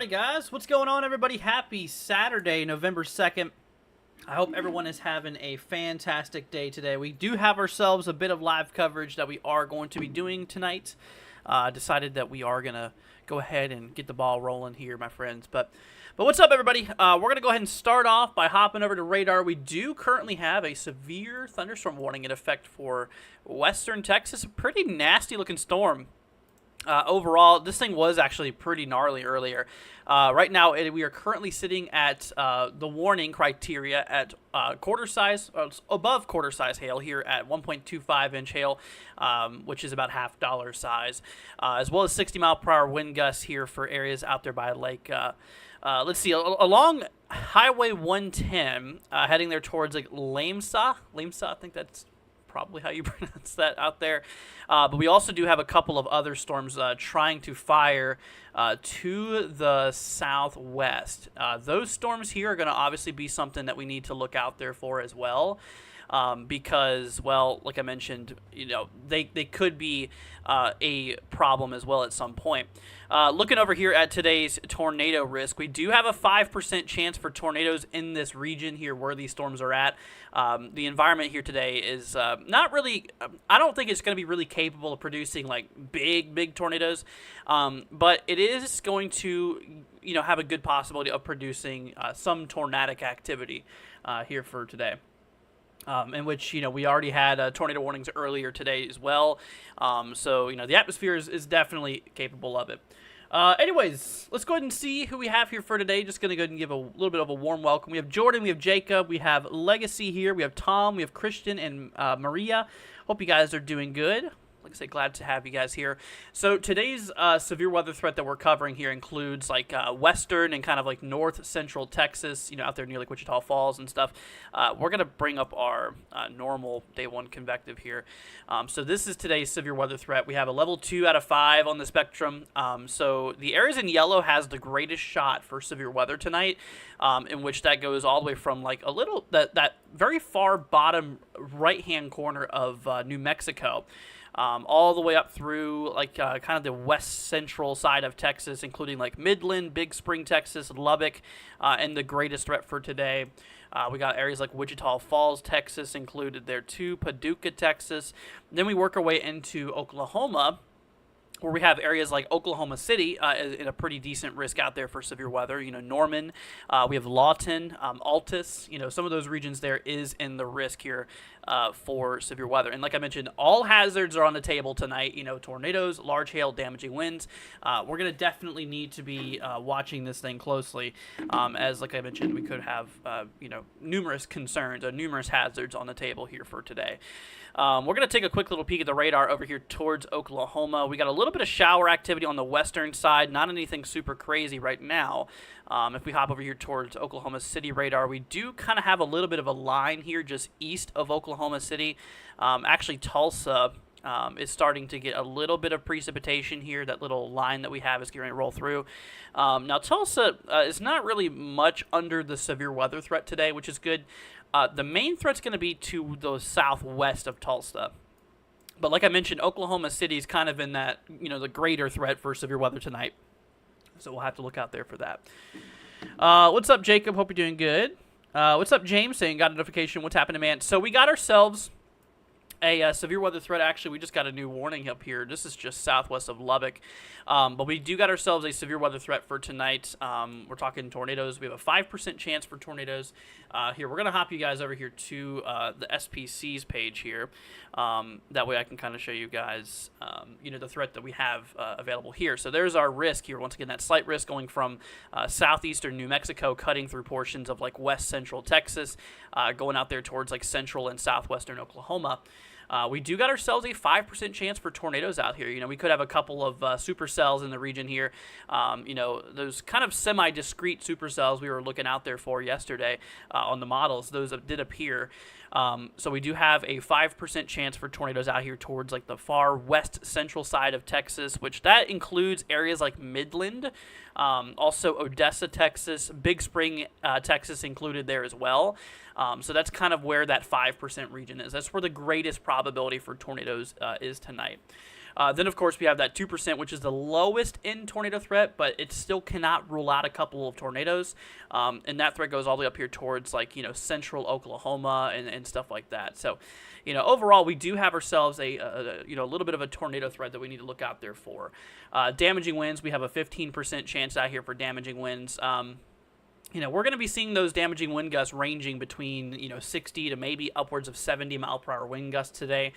Alrighty, guys, what's going on, everybody? Happy Saturday, November 2nd. I hope everyone is having a fantastic day today. We do have ourselves a bit of live coverage that we are going to be doing tonight. Decided that we are going to go ahead and get the ball rolling here, my friends. But what's up, everybody? We're going to go ahead and start off by hopping over to radar. We do currently have a severe thunderstorm warning in effect for western Texas. A pretty nasty-looking storm. Overall, this thing was actually pretty gnarly earlier. Right now, we are currently sitting at the warning criteria at quarter size, above quarter size hail here at 1.25 inch hail, which is about $half size, as well as 60 mile per hour wind gusts here for areas out there by Lake. Let's see, along Highway 110, heading there towards like Lamesa, I think that's probably how you pronounce that out there. But we also do have a couple of other storms trying to fire to the southwest. Those storms here are going to obviously be something that we need to look out there for as well. Because, well, like I mentioned, you know, they could be a problem as well at some point. Looking over here at today's tornado risk, we do have a 5% chance for tornadoes in this region here where these storms are at. The environment here today is not really, I don't think it's going to be really capable of producing like big tornadoes, but it is going to, you know, have a good possibility of producing some tornadic activity here for today. In which, you know, we already had tornado warnings earlier today as well. So, you know, the atmosphere is definitely capable of it. Anyways, let's go ahead and see who we have here for today. Just going to go ahead and give a little bit of a warm welcome. We have Jordan, we have Jacob, we have Legacy here, we have Tom, we have Christian, and Maria. Hope you guys are doing good. Like I say, glad to have you guys here. So today's severe weather threat that we're covering here includes like western and kind of like north central Texas, you know, out there near like Wichita Falls and stuff. We're going to bring up our normal day one convective here. So this is today's severe weather threat. We have a level 2 out of 5 on the spectrum. So the areas in yellow has the greatest shot for severe weather tonight, in which that goes all the way from like a little, that very far bottom right-hand corner of New Mexico. All the way up through like kind of the west central side of Texas, including like Midland, Big Spring, Texas, Lubbock, and the greatest threat for today. We got areas like Wichita Falls, Texas included there too, Paducah, Texas. Then we work our way into Oklahoma, where we have areas like Oklahoma City in a pretty decent risk out there for severe weather. You know, Norman, we have Lawton, Altus. You know, some of those regions there is in the risk here for severe weather. And like I mentioned, all hazards are on the table tonight. You know, tornadoes, large hail, damaging winds. We're going to definitely need to be watching this thing closely, as like I mentioned, we could have, you know, numerous concerns or numerous hazards on the table here for today. We're going to take a quick little peek at the radar over here towards Oklahoma. We got a little bit of shower activity on the western side, not anything super crazy right now. If we hop over here towards Oklahoma City radar, we do kind of have a little bit of a line here just east of Oklahoma City. Actually, Tulsa is starting to get a little bit of precipitation here. That little line that we have is going to roll through. Now, Tulsa is not really much under the severe weather threat today, which is good. The main threat's going to be to the southwest of Tulsa. But like I mentioned, Oklahoma City is kind of in that, you know, the greater threat for severe weather tonight. So we'll have to look out there for that. What's up, Jacob? Hope you're doing good. What's up, James? Saying got a notification. What's happening, man? So we got ourselves a severe weather threat. Actually, we just got a new warning up here. This is just southwest of Lubbock. But we do got ourselves a severe weather threat for tonight. We're talking tornadoes. We have a 5% chance for tornadoes. Here, we're going to hop you guys over here to the SPC's page here. That way I can kind of show you guys, you know, the threat that we have available here. So there's our risk here. Once again, that slight risk going from southeastern New Mexico, cutting through portions of like west central Texas, going out there towards like central and southwestern Oklahoma. We do got ourselves a 5% chance for tornadoes out here. You know, we could have a couple of supercells in the region here. You know, those kind of semi-discrete supercells we were looking out there for yesterday on the models, those did appear. So we do have a 5% chance for tornadoes out here towards like the far west central side of Texas, which that includes areas like Midland, also Odessa, Texas, Big Spring, Texas included there as well. So that's kind of where that 5% region is. That's where the greatest probability for tornadoes is tonight. Then, of course, we have that 2%, which is the lowest in tornado threat, but it still cannot rule out a couple of tornadoes. And that threat goes all the way up here towards, like, central Oklahoma and stuff like that. So, overall, we do have ourselves a little bit of a tornado threat that we need to look out there for. Damaging winds, we have a 15% chance out here for damaging winds. We're going to be seeing those damaging wind gusts ranging between, 60 to maybe upwards of 70 mile per hour wind gusts today,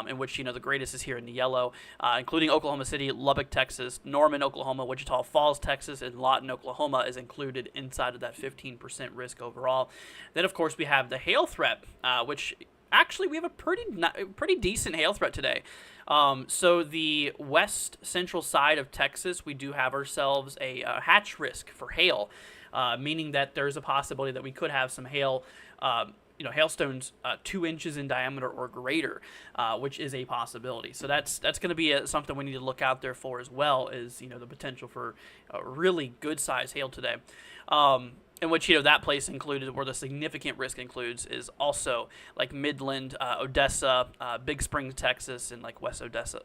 in which, the greatest is here in the yellow, including Oklahoma City, Lubbock, Texas, Norman, Oklahoma, Wichita Falls, Texas, and Lawton, Oklahoma is included inside of that 15% risk overall. Then, of course, we have the hail threat, which actually we have a pretty decent hail threat today. So the west central side of Texas, we do have ourselves a hatch risk for hail. Meaning that there's a possibility that we could have some hail, hailstones 2 inches in diameter or greater, which is a possibility. So that's going to be something we need to look out there for as well, is the potential for really good size hail today. In which, that place included, where the significant risk includes, is also like Midland, Odessa, Big Spring, Texas, and like West Odessa,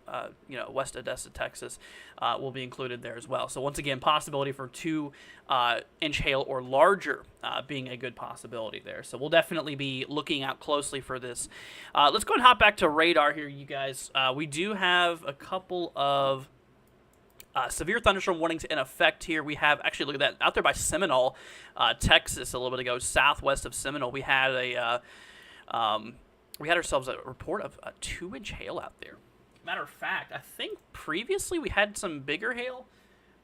West Odessa, Texas, will be included there as well. So once again, possibility for 2-inch hail or larger being a good possibility there. So we'll definitely be looking out closely for this. Let's go and hop back to radar here, you guys. We do have a couple of severe thunderstorm warnings in effect here. We have, actually, look at that, out there by Seminole, Texas, a little bit ago, southwest of Seminole. We had ourselves a report of a 2-inch hail out there. Matter of fact, I think previously we had some bigger hail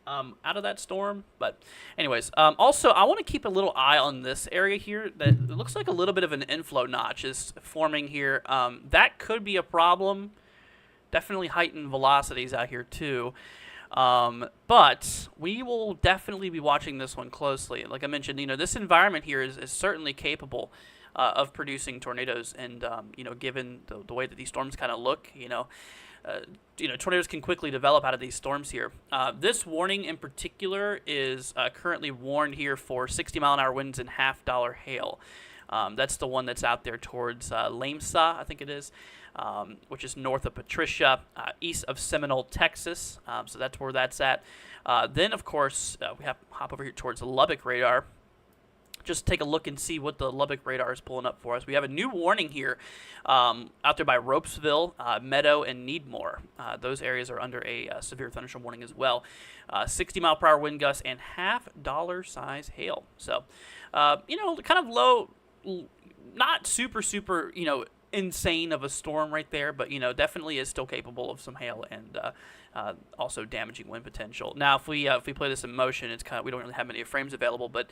out of that storm. But anyways, also, I want to keep a little eye on this area here. That it looks like a little bit of an inflow notch is forming here. That could be a problem. Definitely heightened velocities out here too. But we will definitely be watching this one closely. Like I mentioned, this environment here is certainly capable of producing tornadoes. And, given the way that these storms kind of look, tornadoes can quickly develop out of these storms here. This warning in particular is currently warned here for 60-mile-an-hour winds and half-dollar hail. That's the one that's out there towards Lamesa, I think it is. Which is north of Patricia, east of Seminole, Texas. So that's where that's at. Then, of course, we have to hop over here towards the Lubbock radar. Just take a look and see what the Lubbock radar is pulling up for us. We have a new warning here out there by Ropesville, Meadow, and Needmore. Those areas are under a severe thunderstorm warning as well. 60-mile-per-hour wind gusts and half-dollar size hail. So, kind of low, not super, insane of a storm right there, but definitely is still capable of some hail and also damaging wind potential. Now, if we play this in motion, it's we don't really have many frames available, but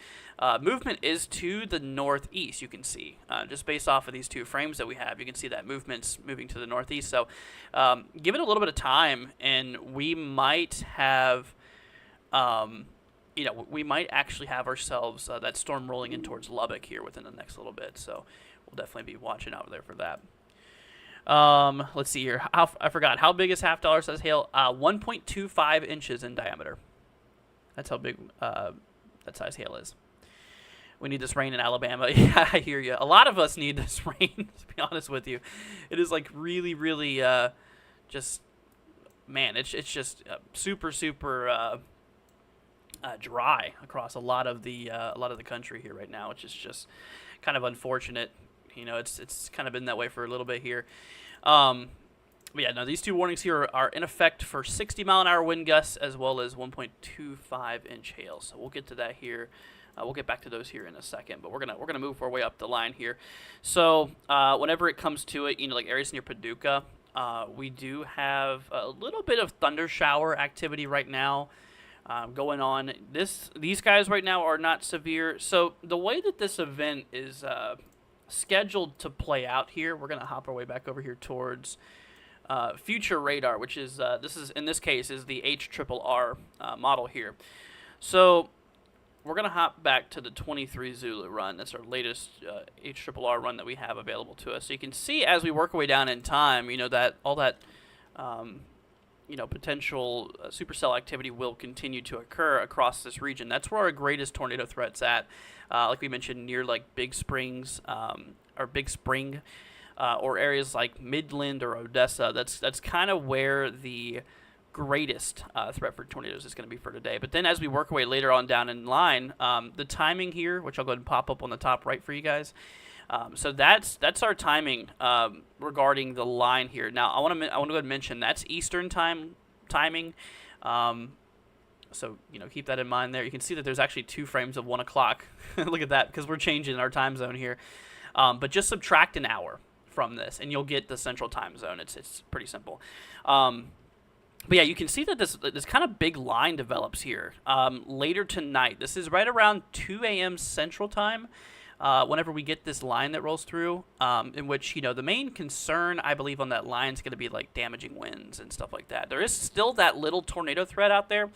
movement is to the northeast. You can see just based off of these 2 frames that we have, you can see that movement's moving to the northeast. So, give it a little bit of time, and we might have. We might actually have ourselves that storm rolling in towards Lubbock here within the next little bit. So we'll definitely be watching out there for that. Let's see here. I forgot. How big is half-dollar size hail? 1.25 inches in diameter. That's how big that size hail is. We need this rain in Alabama. Yeah, I hear you. A lot of us need this rain, to be honest with you. It is like really, really just, man, it's just super dry across a lot of the country here right now, which is just kind of unfortunate. It's kind of been that way for a little bit here. But yeah, no, these 2 warnings here are in effect for 60-mile-an-hour wind gusts as well as 1.25-inch hail. So we'll get to that here. We'll get back to those here in a second, but we're gonna move our way up the line here. So whenever it comes to it, like areas near Paducah, we do have a little bit of thunder shower activity right now. Going on. These guys right now are not severe. So the way that this event is scheduled to play out here, we're going to hop our way back over here towards future radar, which is in this case is the HRRR model here. So we're going to hop back to the 23 Zulu run. That's our latest HRRR run that we have available to us. So you can see as we work our way down in time, that all that potential supercell activity will continue to occur across this region. That's where our greatest tornado threat's at. Like we mentioned, near like Big Springs or Big Spring, or areas like Midland or Odessa. That's kind of where the greatest threat for tornadoes is going to be for today. But then as we work our way later on down in line, the timing here, which I'll go ahead and pop up on the top right for you guys. So that's our timing regarding the line here. Now I want to go ahead and mention that's Eastern timing. So keep that in mind there. You can see that there's actually 2 frames of 1 o'clock. Look at that, because we're changing our time zone here. But just subtract an hour from this, and you'll get the central time zone. It's pretty simple. But yeah, you can see that this kind of big line develops here later tonight. This is right around 2 a.m. Central Time. Whenever we get this line that rolls through, in which, the main concern, I believe, on that line is going to be, like, damaging winds and stuff like that. There is still that little tornado threat out there.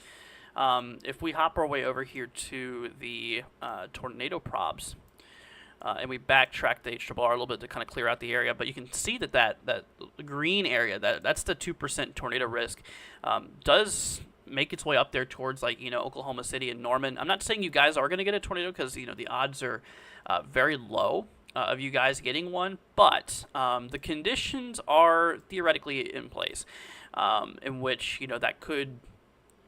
If we hop our way over here to the tornado probs, and we backtrack the HRR a little bit to kind of clear out the area, but you can see that green area, that's the 2% tornado risk, does make its way up there towards, like, Oklahoma City and Norman. I'm not saying you guys are going to get a tornado, because, the odds are very low of you guys getting one, but the conditions are theoretically in place, in which, that could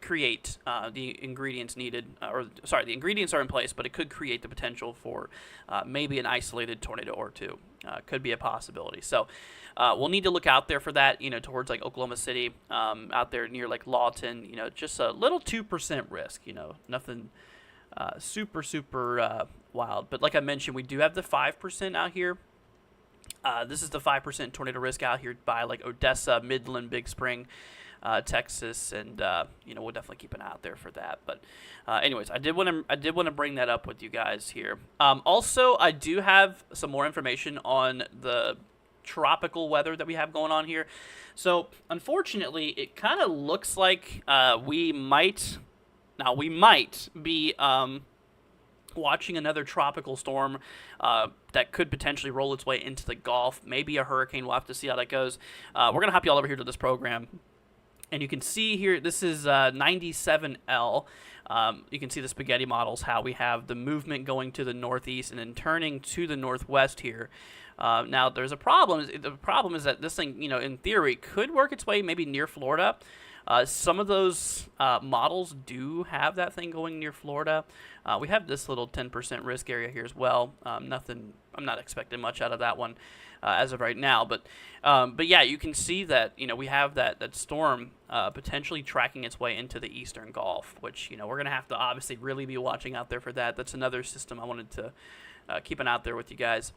create the ingredients needed, the ingredients are in place, but it could create the potential for maybe an isolated tornado or two. Could be a possibility. So we'll need to look out there for that, towards like Oklahoma City, out there near like Lawton, just a little 2% risk, nothing super wild. But like I mentioned, we do have the 5% out here. This is the 5% tornado risk out here by like Odessa, Midland, Big Spring, Texas, and we'll definitely keep an eye out there for that. But anyways, I did want to bring that up with you guys here. Also, I do have some more information on the tropical weather that we have going on here. So unfortunately, it kind of looks like we might be watching another tropical storm that could potentially roll its way into the Gulf. Maybe a hurricane. We'll have to see how that goes. We're going to hop you all over here to this program. And you can see here, this is 97L. You can see the spaghetti models, how we have the movement going to the northeast and then turning to the northwest here. Now, there's a problem. The problem is that this thing, in theory, could work its way maybe near Florida. Some of those models do have that thing going near Florida. We have this little 10% risk area here as well. I'm not expecting much out of that one as of right now. But yeah, you can see that we have that storm potentially tracking its way into the Eastern Gulf, which we're gonna have to obviously really be watching out there for that. That's another system I wanted to keep an eye out there with you guys.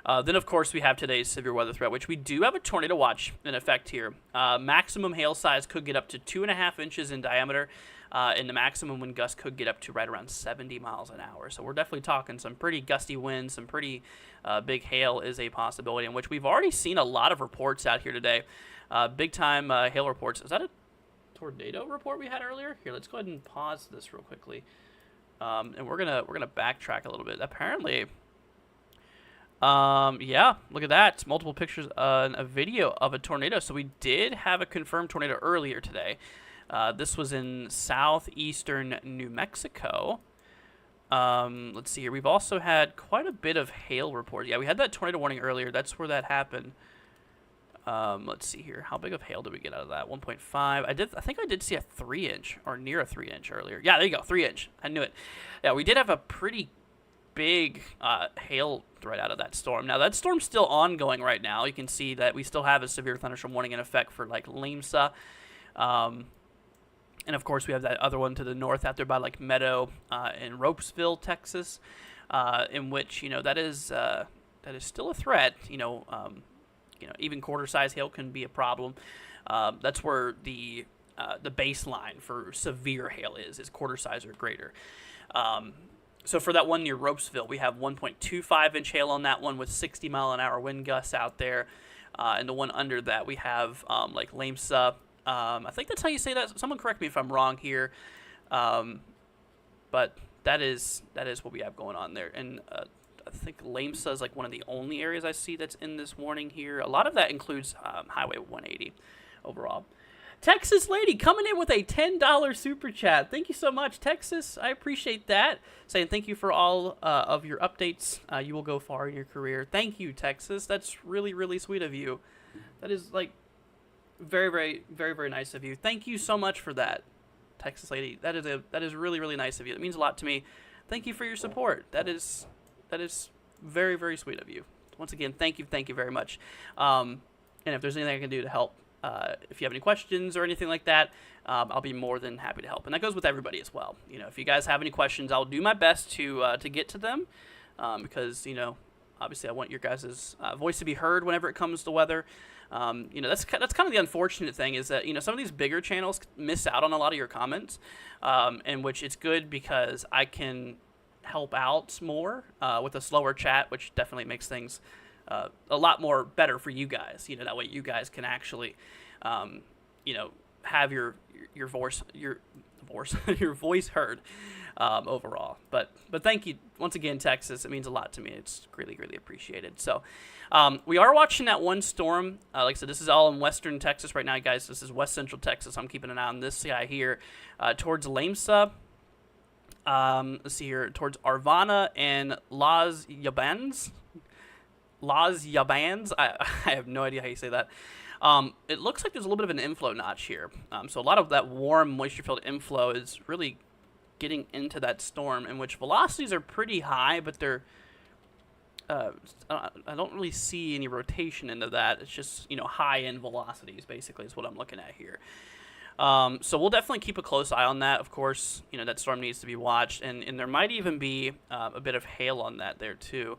Then, of course, we have today's severe weather threat, which we do have a tornado watch in effect here. Maximum hail size could get up to 2.5 inches in diameter, and the maximum wind gust could get up to right around 70 miles an hour. So we're definitely talking some pretty gusty winds, some pretty big hail is a possibility, in which we've already seen a lot of reports out here today. Big-time hail reports. Is that a tornado report we had earlier? Here, let's go ahead and pause this real quickly. And we're gonna backtrack a little bit. Apparently, yeah, look at that. It's multiple pictures and a video of a tornado. So we did have a confirmed tornado earlier today. This was in southeastern New Mexico. Let's see here. We've also had quite a bit of hail reports. Yeah, we had that tornado warning earlier. That's where that happened. Let's see here. How big of hail did we get out of that? 1.5. I think I did see a 3-inch or near a 3-inch earlier. Yeah, there you go. 3-inch. I knew it. Yeah, we did have a pretty big hail threat out of that storm. Now, that storm's still ongoing right now. You can see that we still have a severe thunderstorm warning in effect for like Lamesa. And of course, we have that other one to the north out there by like Meadow in Ropesville, Texas, in which that is still a threat. Even quarter-size hail can be a problem. That's where the baseline for severe hail is quarter-size or greater. So for that one near Ropesville, we have 1.25-inch hail on that one with 60-mile-an-hour wind gusts out there. And the one under that, we have like Lamesa. I think that's how you say that. Someone correct me if I'm wrong here. But that is what we have going on there. And I think Lamesa is like one of the only areas I see that's in this warning here. A lot of that includes Highway 180 overall. Texas Lady coming in with a $10 super chat. Thank you so much, Texas. I appreciate that. Saying thank you for all of your updates. You will go far in your career. Thank you, Texas. That's really, really sweet of you. That is, like, very, very, very, very nice of you. Thank you so much for that, Texas Lady. That is really, really nice of you. It means a lot to me. Thank you for your support. That is very, very sweet of you. Once again, thank you very much. And if there's anything I can do to help, if you have any questions or anything like that, I'll be more than happy to help. And that goes with everybody as well. You know, if you guys have any questions, I'll do my best to get to them, because, you know, obviously I want your guys' voice to be heard whenever it comes to weather. You know, that's kind of the unfortunate thing, is that, you know, some of these bigger channels miss out on a lot of your comments, in which it's good because I can help out more with a slower chat, which definitely makes things a lot more better for you guys. You know, that way you guys can actually, you know, have your voice your voice heard overall. But thank you once again, Texas. It means a lot to me. It's really, really appreciated. So we are watching that one storm. Like I said, this is all in western Texas right now, guys. This is west central Texas. I'm keeping an eye on this guy here towards Lamesa. Let's see here, towards Arvana and Las Yabans. I have no idea how you say that. It looks like there's a little bit of an inflow notch here. So a lot of that warm moisture-filled inflow is really getting into that storm, in which velocities are pretty high, but they're I don't really see any rotation into that. It's just, you know, high-end velocities, basically, is what I'm looking at here. So we'll definitely keep a close eye on that. Of course, you know, that storm needs to be watched, and there might even be a bit of hail on that there too.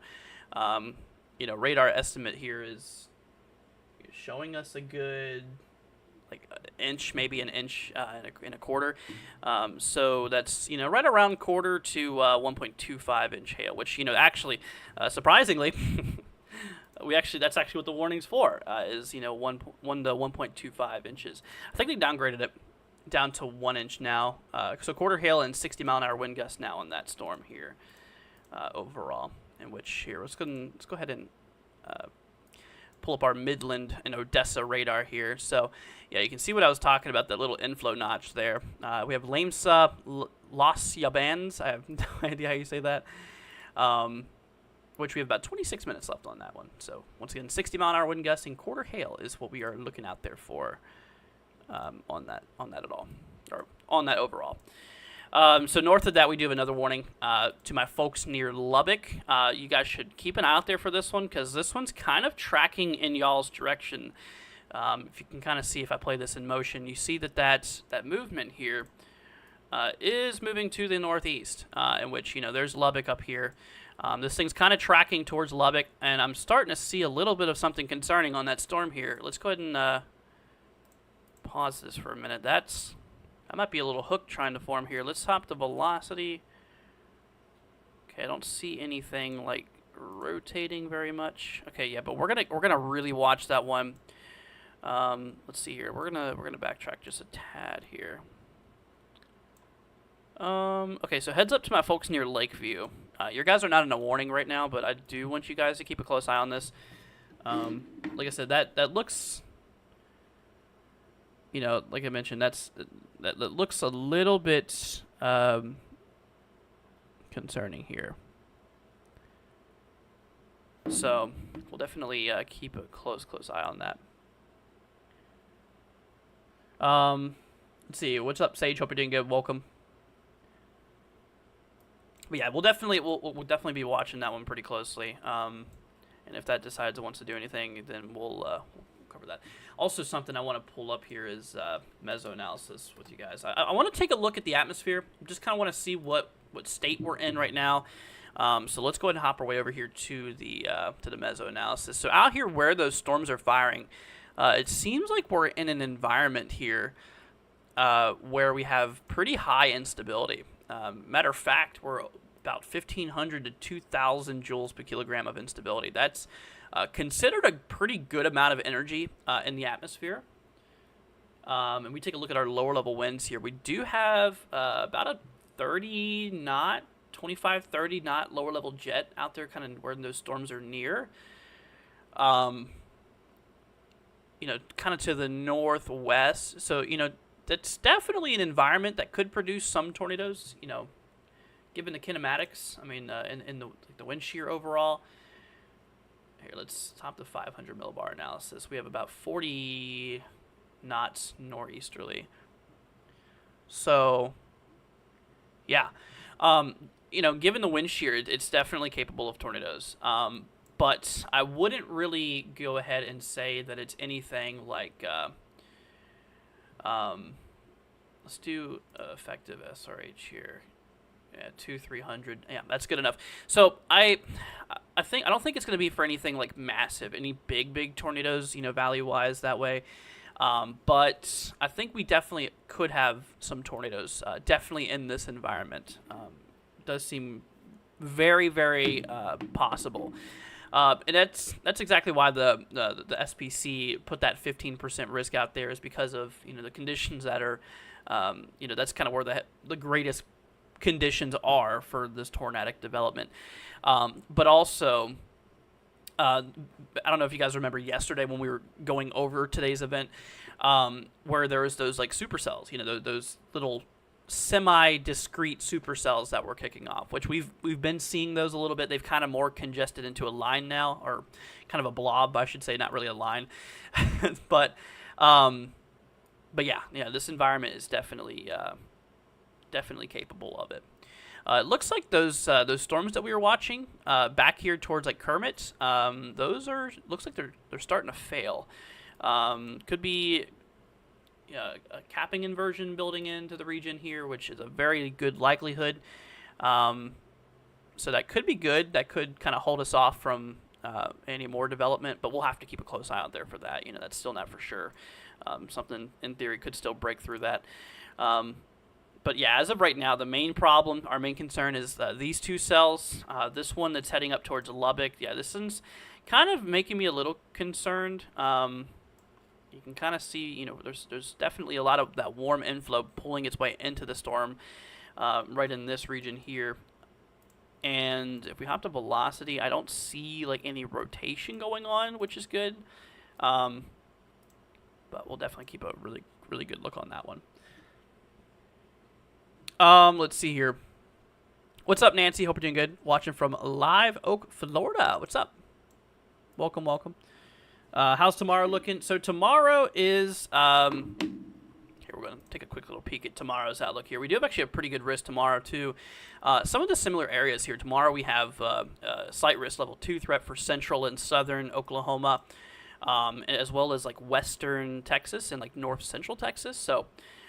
You know, radar estimate here is showing us a good, like, inch, maybe an inch in a quarter. So that's, you know, right around quarter to 1.25 inch hail, which, you know, actually, surprisingly, that's actually what the warning's for, is, you know, 1 to 1.25 inches. I think they downgraded it down to 1 inch now. So quarter hail and 60-mile-an-hour wind gusts now on that storm here overall. In which here, let's go ahead and pull up our Midland and Odessa radar here. So yeah, you can see what I was talking about, that little inflow notch there. We have Lamesa, Las Yabans. I have no idea how you say that. Which we have about 26 minutes left on that one. So once again, 60-mile-an-hour wind gusts and quarter hail is what we are looking out there for on that at all, or on that overall. So north of that, we do have another warning to my folks near Lubbock. You guys should keep an eye out there for this one, because this one's kind of tracking in y'all's direction. If you can kind of see, if I play this in motion, you see that movement here is moving to the northeast, in which, you know, there's Lubbock up here. This thing's kind of tracking towards Lubbock, and I'm starting to see a little bit of something concerning on that storm here. Let's go ahead and pause this for a minute. That might be a little hook trying to form here. Let's hop the velocity. Okay, I don't see anything like rotating very much. Okay, yeah, but we're gonna really watch that one. Let's see here. We're gonna backtrack just a tad here. Okay, so heads up to my folks near Lakeview. Your guys are not in a warning right now, but I do want you guys to keep a close eye on this. Like I said, that looks, you know, like I mentioned, that looks a little bit concerning here. So we'll definitely keep a close eye on that. Let's see, what's up, Sage? Hope you're doing good. Welcome. But yeah, we'll definitely be watching that one pretty closely. And if that decides it wants to do anything, then we'll cover that. Also, something I want to pull up here is Mesoanalysis with you guys. I want to take a look at the atmosphere. Just kind of want to see what state we're in right now. So let's go ahead and hop our way over here to the Mesoanalysis. So out here where those storms are firing, it seems like we're in an environment here where we have pretty high instability. Matter of fact, we're about 1,500 to 2,000 joules per kilogram of instability. That's considered a pretty good amount of energy in the atmosphere. And we take a look at our lower level winds here. We do have about a 30 knot, 25, 30 knot lower level jet out there, kind of where those storms are near. kind of to the northwest. So, that's definitely an environment that could produce some tornadoes, given the kinematics. I mean, in the wind shear overall. Here, let's top the 500 millibar analysis. We have about 40 knots northeasterly. So, yeah. Given the wind shear, it's definitely capable of tornadoes. But I wouldn't really go ahead and say that it's anything like, let's do effective SRH here. Yeah, 300. Yeah, that's good enough. So I don't think it's going to be for anything like massive, any big tornadoes, value wise that way. But I think we definitely could have some tornadoes, definitely in this environment. Does seem very, very possible. And that's exactly why the SPC put that 15% risk out there, is because of the conditions that are, that's kind of where the greatest conditions are for this tornadic development. But also, I don't know if you guys remember yesterday when we were going over today's event, where there was those like supercells, those little semi-discrete supercells that were kicking off, which we've been seeing those a little bit. They've kind of more congested into a line now, or kind of a blob, I should say, not really a line. but yeah, this environment is definitely capable of it. It looks like those storms that we were watching back here towards like Kermit, looks like they're starting to fail. Could be a capping inversion building into the region here, which is a very good likelihood. So that could be good. That could kind of hold us off from any more development, but we'll have to keep a close eye out there for that. That's still not for sure. Something in theory could still break through that. But yeah, as of right now, the main problem, our main concern is these two cells. This one that's heading up towards Lubbock. Yeah, this one's kind of making me a little concerned. You can kind of see, there's definitely a lot of that warm inflow pulling its way into the storm right in this region here. And if we hop to velocity, I don't see like any rotation going on, which is good. But we'll definitely keep a really, really good look on that one. Let's see here. What's up, Nancy? Hope you're doing good. Watching from Live Oak, Florida. What's up? Welcome. How's tomorrow looking? So tomorrow is, here, we're going to take a quick little peek at tomorrow's outlook here. We do have actually a pretty good risk tomorrow, too. Some of the similar areas here. Tomorrow we have slight risk level 2 threat for central and southern Oklahoma, as well as like western Texas and like north central Texas. So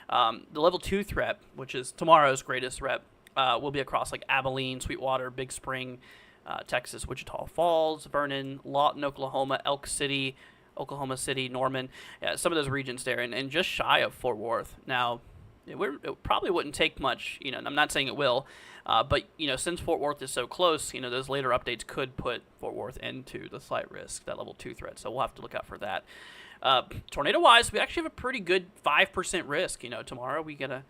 the level 2 threat, which is tomorrow's greatest threat, will be across like Abilene, Sweetwater, Big Spring, Texas, Wichita Falls, Vernon, Lawton, Oklahoma, Elk City, Oklahoma City, Norman, some of those regions there, and just shy of Fort Worth. Now, it probably wouldn't take much, I'm not saying it will, but, since Fort Worth is so close, those later updates could put Fort Worth into the slight risk, that level 2 threat, so we'll have to look out for that. Tornado-wise, we actually have a pretty good 5% risk, tomorrow we're gonna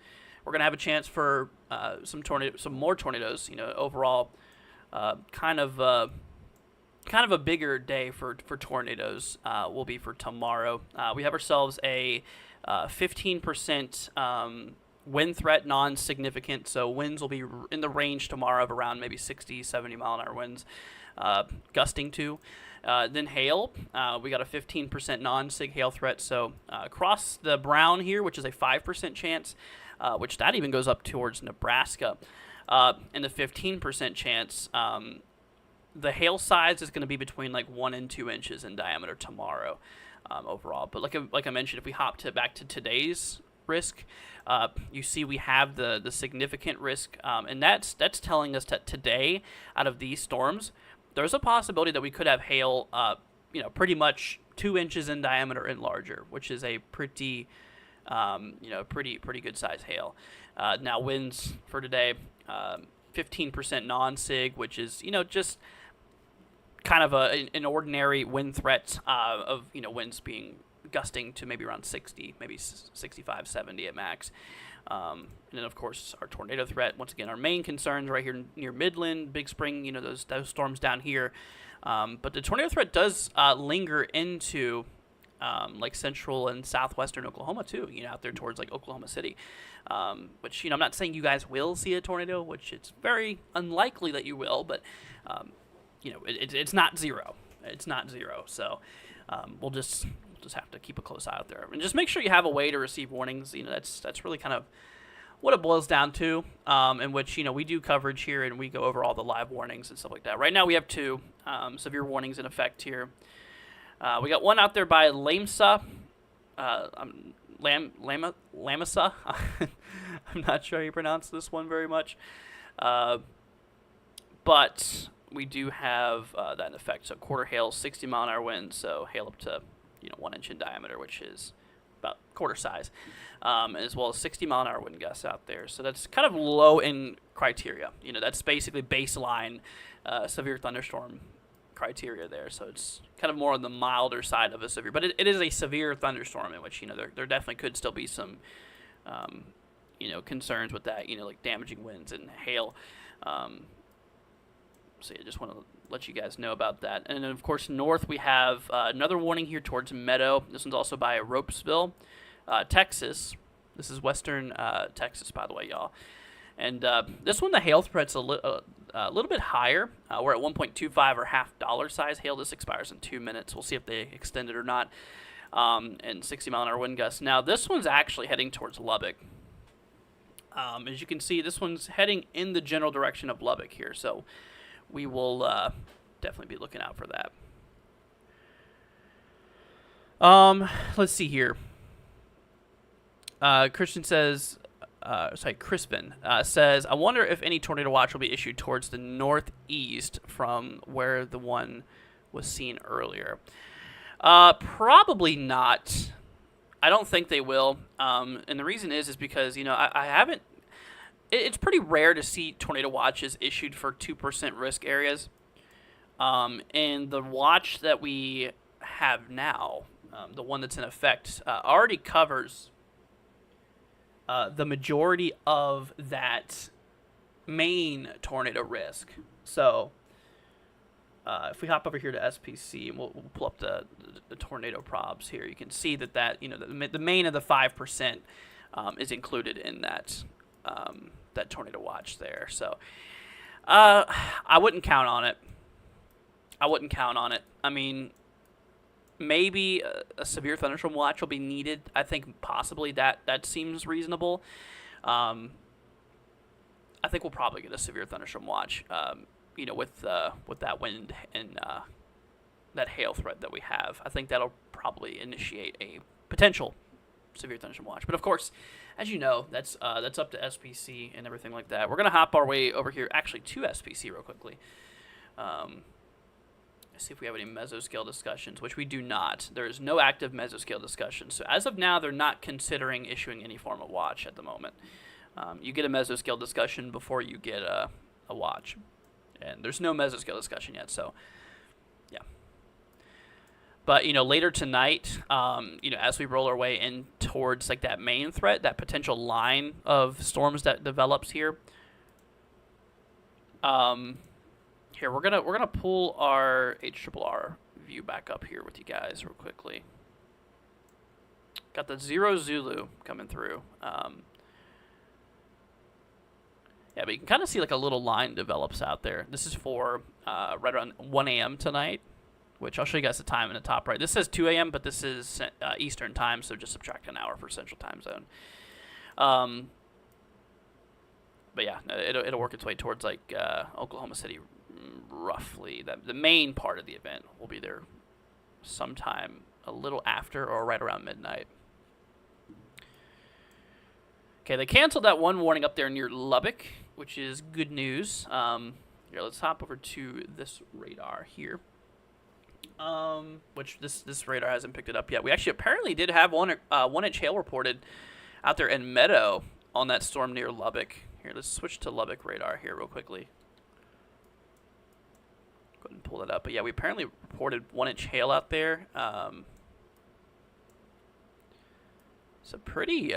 have a chance for some more tornadoes, overall. Kind of a bigger day for tornadoes will be for tomorrow. We have ourselves a 15% wind threat, non-significant, so winds will be in the range tomorrow of around maybe 60, 70 mile an hour winds, gusting to. Then hail, we got a 15% non-sig hail threat, so across the Brown here, which is a 5% chance, which that even goes up towards Nebraska. And the 15% chance, the hail size is going to be between like 1 and 2 inches in diameter tomorrow, overall. But like I mentioned, if we hop back to today's risk, you see we have the significant risk, and that's telling us that today, out of these storms, there's a possibility that we could have hail, pretty much 2 inches in diameter and larger, which is a pretty good size hail. Now winds for today, 15% non-sig, which is, just kind of an ordinary wind threat of, winds being gusting to maybe around 60, maybe 65, 70 at max. And then, of course, our tornado threat. Once again, our main concerns right here near Midland, Big Spring, those storms down here. But the tornado threat does linger into like central and southwestern Oklahoma too, out there towards like Oklahoma City, which, I'm not saying you guys will see a tornado, which it's very unlikely that you will, but, it's not zero. It's not zero. So we'll just have to keep a close eye out there. And just make sure you have a way to receive warnings. That's really kind of what it boils down to, in which, we do coverage here and we go over all the live warnings and stuff like that. Right now we have 2 severe warnings in effect here. We got one out there by Lamsa. Lamasa. I'm not sure how you pronounce this one very much. But we do have that in effect. So quarter hail, 60-mile-an-hour winds. So hail up to 1 inch in diameter, which is about quarter size, as well as 60-mile-an-hour wind gusts out there. So that's kind of low in criteria. That's basically baseline severe thunderstorm criteria there. So it's kind of more on the milder side of a severe, but it is a severe thunderstorm in which there definitely could still be some concerns with that, like damaging winds and hail. So I just want to let you guys know about that. And then, of course, north we have another warning here towards Meadow. This one's also by Ropesville, Texas. This is western Texas, by the way, y'all. And this one, the hail threat's a little bit higher. We're at 1.25 or $half size hail. This expires in 2 minutes. We'll see if they extend it or not. And 60-mile-an-hour wind gusts. Now, this one's actually heading towards Lubbock. As you can see, this one's heading in the general direction of Lubbock here. So we will definitely be looking out for that. Let's see here. Crispin says, I wonder if any tornado watch will be issued towards the northeast from where the one was seen earlier. Probably not. I don't think they will. And the reason is because, I haven't. It's pretty rare to see tornado watches issued for 2% risk areas. And the watch that we have now, the one that's in effect, already covers the majority of that main tornado risk. So if we hop over here to SPC and we'll pull up the tornado probs here, you can see that the main of the 5% is included in that that tornado watch there. So I wouldn't count on it. I mean, maybe a severe thunderstorm watch will be needed. I think possibly that seems reasonable. I think we'll probably get a severe thunderstorm watch, with that wind and that hail threat that we have. I think that'll probably initiate a potential severe thunderstorm watch. But of course, as you know, that's up to SPC and everything like that. We're gonna hop our way over here, actually, to SPC real quickly. See if we have any mesoscale discussions, which we do not. There is no active mesoscale discussion. So as of now, they're not considering issuing any form of watch at the moment. You get a mesoscale discussion before you get a watch. And there's no mesoscale discussion yet, so yeah. But, later tonight, as we roll our way in towards like that main threat, that potential line of storms that develops here, here we're gonna pull our HRRR view back up here with you guys real quickly. Got the 0 Zulu coming through. Yeah, but you can kind of see like a little line develops out there. This is for right around 1 a.m. tonight, which I'll show you guys the time in the top right. This says 2 a.m., but this is Eastern time, so just subtract an hour for Central time zone. But yeah, it'll work its way towards like Oklahoma City, roughly. The main part of the event will be there sometime a little after or right around midnight. Okay, they canceled that one warning up there near Lubbock, which is good news. Here, let's hop over to this radar here. Which this radar hasn't picked it up yet. We actually apparently did have 1 inch hail reported out there in Meadow on that storm near Lubbock. Here, let's switch to Lubbock radar here real quickly. Go ahead and pull that up. But yeah, we apparently reported 1 inch hail out there. It's a pretty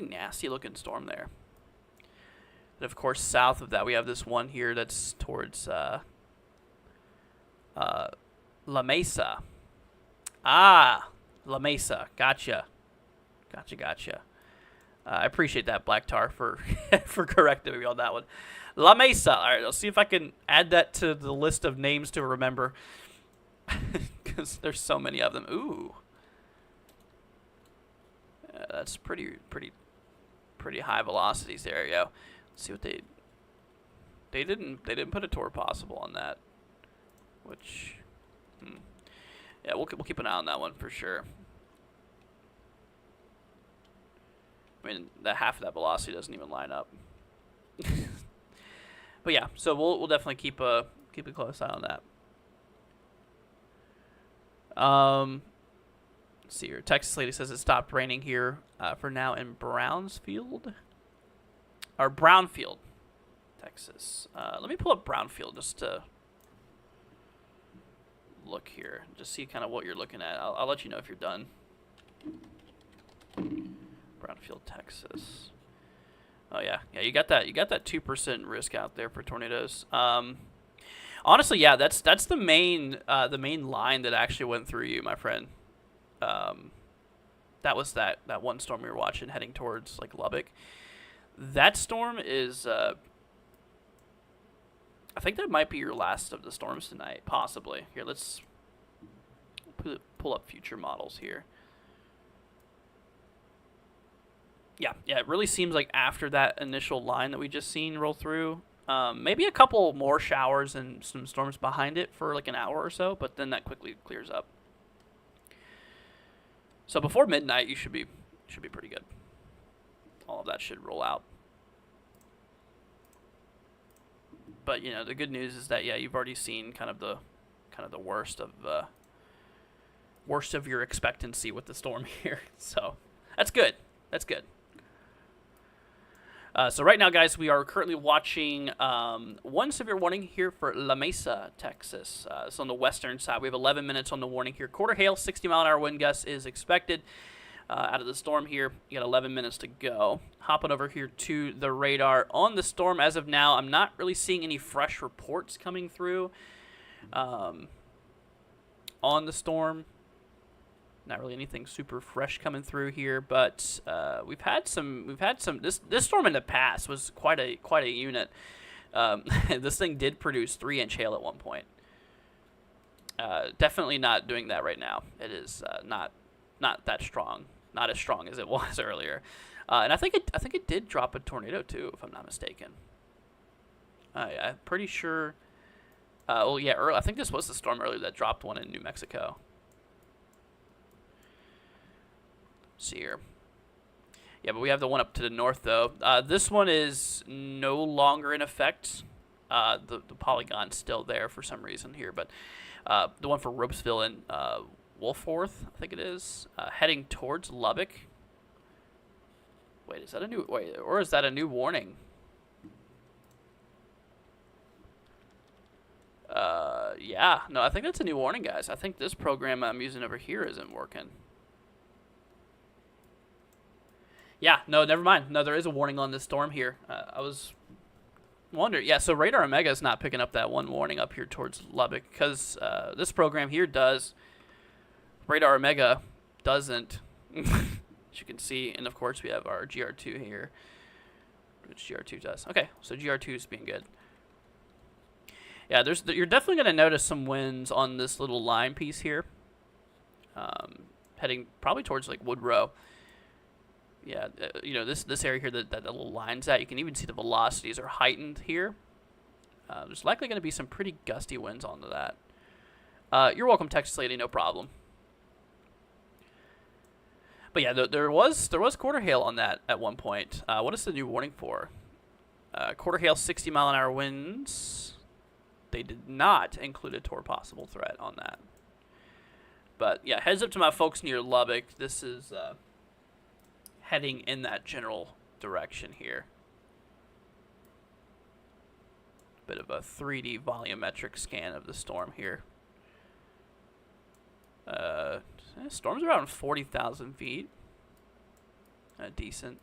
nasty looking storm there. And of course, south of that, we have this one here that's towards La Mesa. Ah, La Mesa. Gotcha. Gotcha. I appreciate that, Black Tar, for for correcting me on that one. La Mesa. All right, let's see if I can add that to the list of names to remember, because there's so many of them. Ooh, that's pretty high velocities there. Yo, let's see what they didn't put a tour possible on that, which yeah, we'll keep an eye on that one for sure. I mean, that half of that velocity doesn't even line up. But yeah, so we'll definitely keep a close eye on that. Let's see here. Texas lady says it stopped raining here for now in Brownfield, Texas. Let me pull up Brownfield just to look here, just see kind of what you're looking at. I'll let you know if you're done. Brownfield, Texas. Oh yeah, you got that 2% risk out there for tornadoes. Honestly, yeah, that's the main line that actually went through you, my friend. That was that one storm we were watching heading towards like Lubbock. That storm is I think that might be your last of the storms tonight, possibly. Here, let's pull up future models here. Yeah, it really seems like after that initial line that we just seen roll through, maybe a couple more showers and some storms behind it for like an hour or so, but then that quickly clears up. So before midnight, you should be pretty good. All of that should roll out. But you know, the good news is that yeah, you've already seen kind of the worst of your expectancy with the storm here. So that's good. That's good. So right now, guys, we are currently watching one severe warning here for La Mesa, Texas. So on the western side, we have 11 minutes on the warning here. Quarter hail, 60-mile-an-hour wind gust is expected out of the storm here. You got 11 minutes to go. Hopping over here to the radar on the storm. As of now, I'm not really seeing any fresh reports coming through on the storm. Not really anything super fresh coming through here, but we've had some. This storm in the past was quite a unit. This thing did produce 3-inch hail at one point. Definitely not doing that right now. It is not that strong. Not as strong as it was earlier. And I think it did drop a tornado too, if I'm not mistaken. I'm pretty sure. Well, yeah, I think this was the storm earlier that dropped one in New Mexico. See here. Yeah, but we have the one up to the north, though. This one is no longer in effect. The polygon's still there for some reason here, but the one for Ropesville and Wolfforth, I think it is, heading towards Lubbock. Wait, is that a new... Wait, or is that a new warning? Yeah. No, I think that's a new warning, guys. I think this program I'm using over here isn't working. Yeah, no, never mind. No, there is a warning on this storm here. I was wondering. Yeah, so Radar Omega is not picking up that one warning up here towards Lubbock because this program here does. Radar Omega doesn't, as you can see. And, of course, we have our GR2 here, which GR2 does. Okay, so GR2 is being good. Yeah, you're definitely going to notice some winds on this little line piece here, heading probably towards, like, Woodrow. Yeah, you know, this area here that the little line's at, you can even see the velocities are heightened here. There's likely going to be some pretty gusty winds onto that. You're welcome, Texas lady, no problem. But yeah, there was quarter hail on that at one point. What is the new warning for? Quarter hail, 60-mile-an-hour winds. They did not include a tour possible threat on that. But yeah, heads up to my folks near Lubbock. This is heading in that general direction here. Bit of a 3D volumetric scan of the storm here. Storm's around 40,000 feet. A decent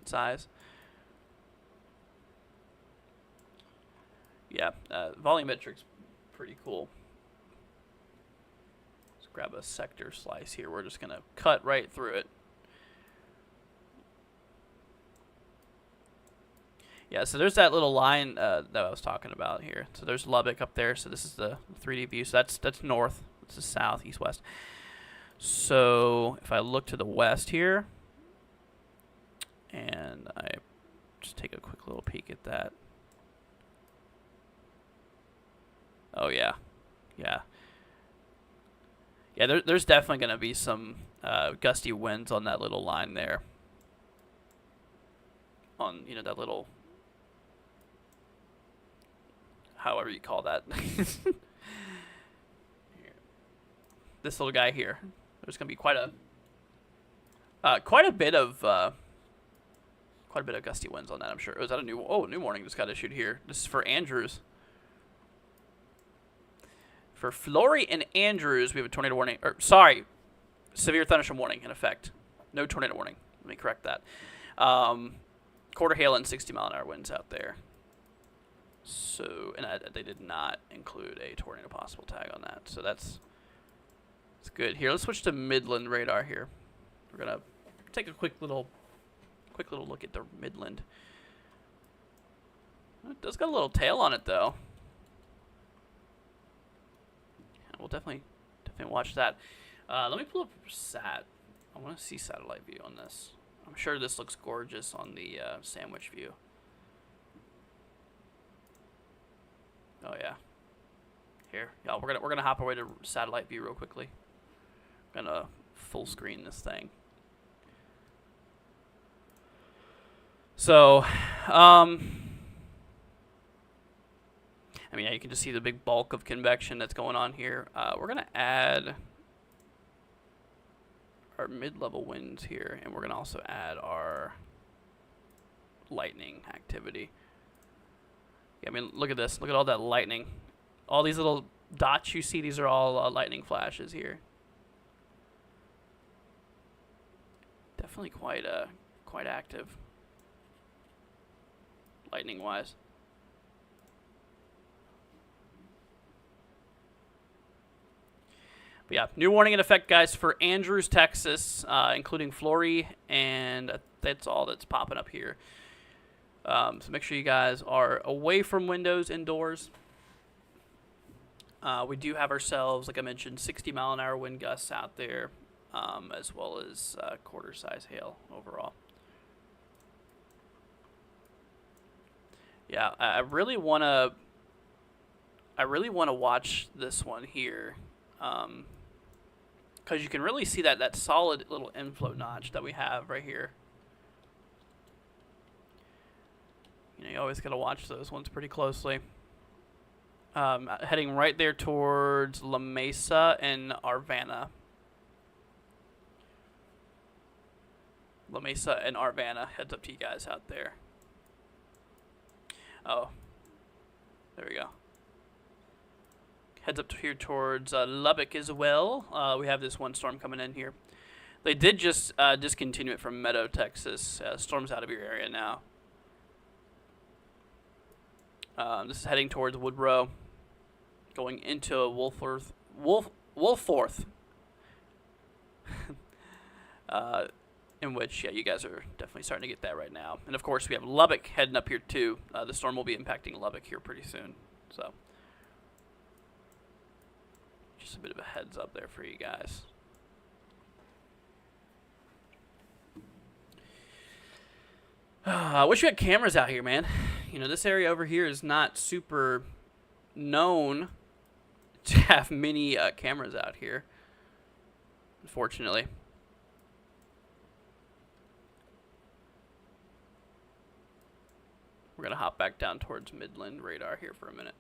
size. Yeah, volumetric's pretty cool. grab a sector slice here. We're just going to cut right through it. Yeah, so there's that little line that I was talking about here. So there's Lubbock up there. So this is the 3D view. So that's north. This is south, east, west. So if I look to the west here, and I just take a quick little peek at that. Oh, yeah. Yeah. Yeah, there's definitely going to be some gusty winds on that little line there. On, you know, that little... however you call that. This little guy here. There's going to be quite a bit of gusty winds on that, I'm sure. Oh, is that a new warning just got issued here. This is for Andrews. For Flory and Andrews, we have a tornado warning. Or sorry, severe thunderstorm warning in effect. No tornado warning. Let me correct that. Quarter hail and 60-mile-an-hour winds out there. So, and they did not include a tornado possible tag on that. So that's good. Here, let's switch to Midland radar here. We're gonna take a quick little look at the Midland. It does got a little tail on it though. We'll definitely watch that. Let me pull up sat. I want to see satellite view on this. I'm sure this looks gorgeous on the sandwich view. Oh yeah. Here, y'all, we're gonna hop away to satellite view real quickly. Gonna full screen this thing. So, I mean, yeah, you can just see the big bulk of convection that's going on here. We're gonna add our mid-level winds here, and we're gonna also add our lightning activity. Yeah, I mean, look at this. Look at all that lightning. All these little dots you see, these are all lightning flashes here. Definitely quite active, lightning-wise. But yeah, new warning in effect, guys, for Andrews, Texas, including Flory, and that's all that's popping up here. So make sure you guys are away from windows indoors. We do have ourselves, like I mentioned, 60-mile-an-hour wind gusts out there, as well as quarter-size hail overall. Yeah, I really want to watch this one here, because you can really see that solid little inflow notch that we have right here. You know, you always got to watch those ones pretty closely. Heading right there towards La Mesa and Arvana. La Mesa and Arvana. Heads up to you guys out there. Oh. There we go. Heads up here towards Lubbock as well. We have this one storm coming in here. They did just discontinue it from Meadow, Texas. Storm's out of your area now. This is heading towards Woodrow, going into Wolforth, in which, yeah, you guys are definitely starting to get that right now. And of course, we have Lubbock heading up here too. The storm will be impacting Lubbock here pretty soon. So, just a bit of a heads up there for you guys. I wish we had cameras out here, man. You know, this area over here is not super known to have many cameras out here, unfortunately. We're going to hop back down towards Midland radar here for a minute.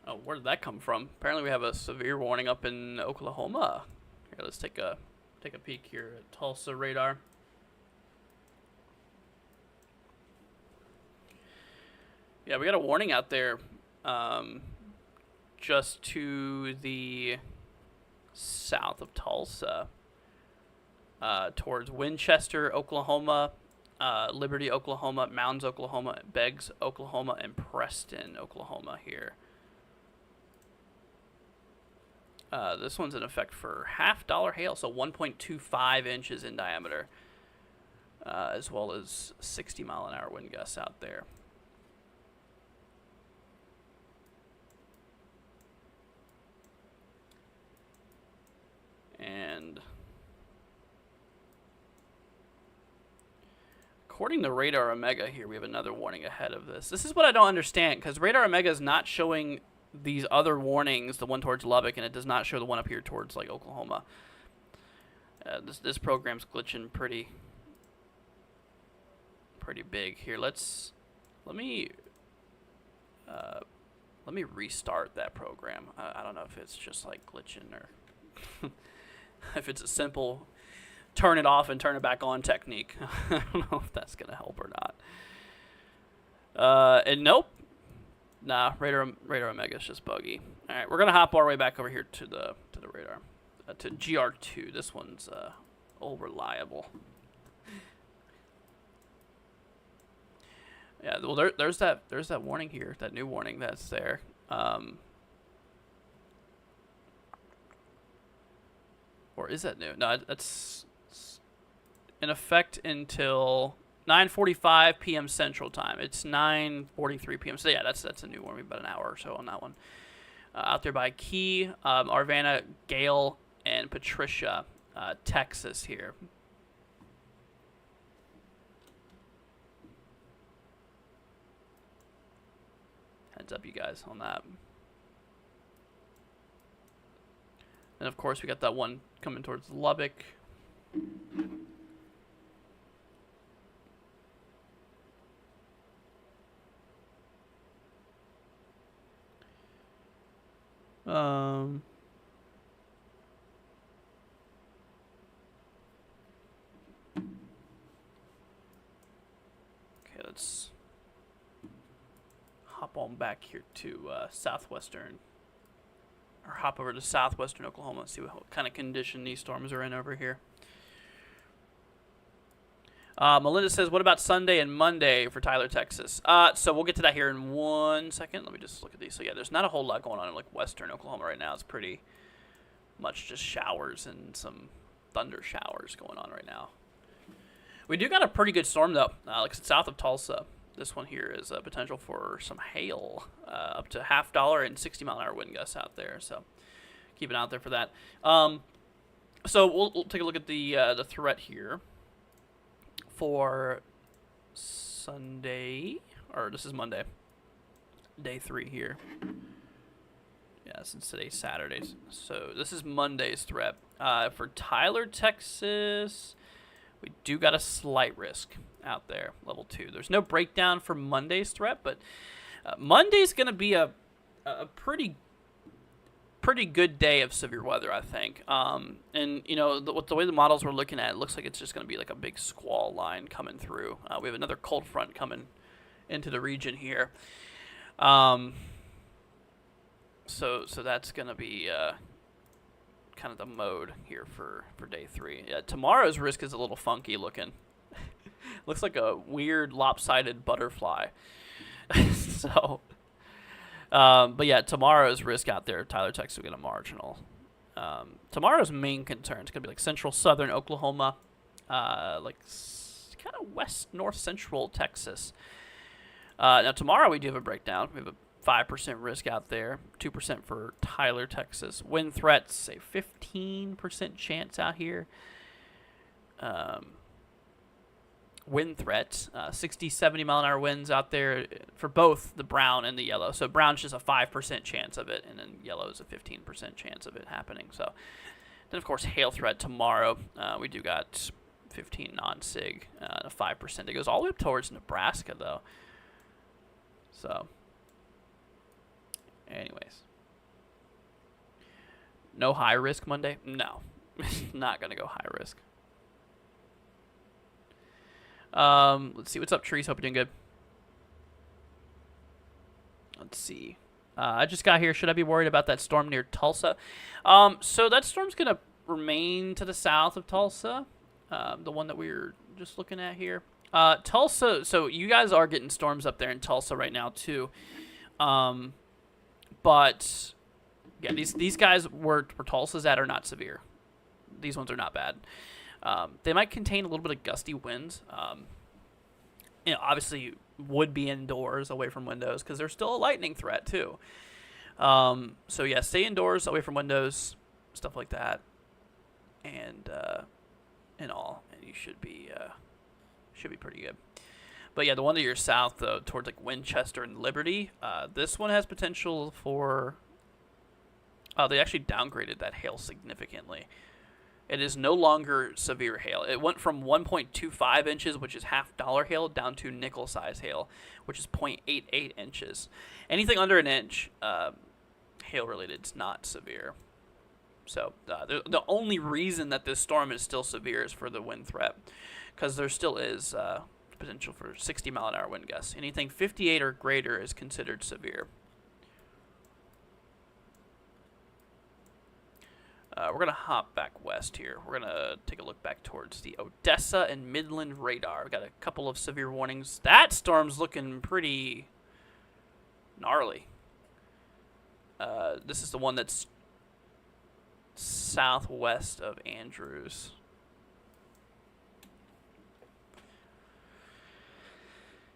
Oh, where did that come from? Apparently we have a severe warning up in Oklahoma. Here, let's take a peek here at Tulsa radar. Yeah, we got a warning out there just to the south of Tulsa. towards Winchester, Oklahoma, Liberty, Oklahoma, Mounds, Oklahoma, Beggs, Oklahoma, and Preston, Oklahoma here. This one's in effect for $half hail, so 1.25 inches in diameter, as well as 60-mile-an-hour wind gusts out there. And according to Radar Omega here, we have another warning ahead of this. This is what I don't understand, because Radar Omega is not showing these other warnings, the one towards Lubbock, and it does not show the one up here towards like Oklahoma. This program's glitching pretty big here. Let me restart that program. I don't know if it's just like glitching or if it's a simple turn it off and turn it back on technique. I don't know if that's gonna help or not. And nope. Nah, Radar Omega is just buggy. All right, we're gonna hop our way back over here to the radar, to GR2. This one's all reliable. Yeah, well, there's that warning here, that new warning that's there. Or is that new? No, that's in effect until 9:45 p.m. Central Time. It's 9:43 p.m. So yeah, that's a new one. We've about an hour or so on that one. Out there by Key, Arvana, Gale, and Patricia, Texas here. Heads up, you guys, on that. And of course, we got that one coming towards Lubbock. Okay, let's hop on back here to southwestern, or hop over to southwestern Oklahoma and see what kind of condition these storms are in over here. Melinda says, what about Sunday and Monday for Tyler, Texas? So we'll get to that here in 1 second. Let me just look at these. So yeah, there's not a whole lot going on in like western Oklahoma right now. It's pretty much just showers and some thunder showers going on right now. We do got a pretty good storm though, like south of Tulsa. This one here is a potential for some hail, up to $half and 60-mile-an-hour wind gusts out there. So keep it out there for that. So we'll take a look at the threat here for Sunday, or this is Monday, day 3 here. Yeah, since today's Saturday. So this is Monday's threat. For Tyler, Texas, we do got a slight risk out there, level 2. There's no breakdown for Monday's threat, but Monday's going to be a pretty good day of severe weather, I think. And, you know, the way the models we're looking at, it looks like it's just going to be like a big squall line coming through. We have another cold front coming into the region here. So that's going to be kind of the mode here for day 3. Yeah, tomorrow's risk is a little funky looking. Looks like a weird lopsided butterfly. So... but yeah, tomorrow's risk out there, Tyler, Texas, will get a marginal. Tomorrow's main concern is going to be like central southern Oklahoma, like kind of west north central Texas. Now tomorrow we do have a breakdown. We have a 5% risk out there, 2% for Tyler, Texas. Wind threats, say 15% chance out here. Wind threat, 60, 70 mile an hour winds out there for both the brown and the yellow. So brown's just a 5% chance of it, and then yellow is a 15% chance of it happening. So then, of course, hail threat tomorrow. We do got 15 non-sig, a 5%. It goes all the way up towards Nebraska, though. So, anyways. No high risk Monday? No. Not going to go high risk. Let's see. What's up, Trees? Hope you're doing good. Let's see. I just got here. Should I be worried about that storm near Tulsa? So that storm's going to remain to the south of Tulsa. the one that we were just looking at here. Tulsa, so you guys are getting storms up there in Tulsa right now too. But yeah, these guys where Tulsa's at are not severe. These ones are not bad. They might contain a little bit of gusty winds. Obviously would be indoors away from windows because there's still a lightning threat too. So yeah, stay indoors away from windows, stuff like that, and you should be pretty good. But yeah, the one to your south, though, towards like Winchester and Liberty, this one has potential for. They actually downgraded that hail significantly. It is no longer severe hail. It went from 1.25 inches, which is $half hail, down to nickel size hail, which is 0.88 inches. Anything under an inch, hail related, is not severe. So the only reason that this storm is still severe is for the wind threat, because there still is potential for 60-mile-an-hour wind gusts. Anything 58 or greater is considered severe. We're going to hop back west here. We're going to take a look back towards the Odessa and Midland radar. We've got a couple of severe warnings. That storm's looking pretty gnarly. This is the one that's southwest of Andrews.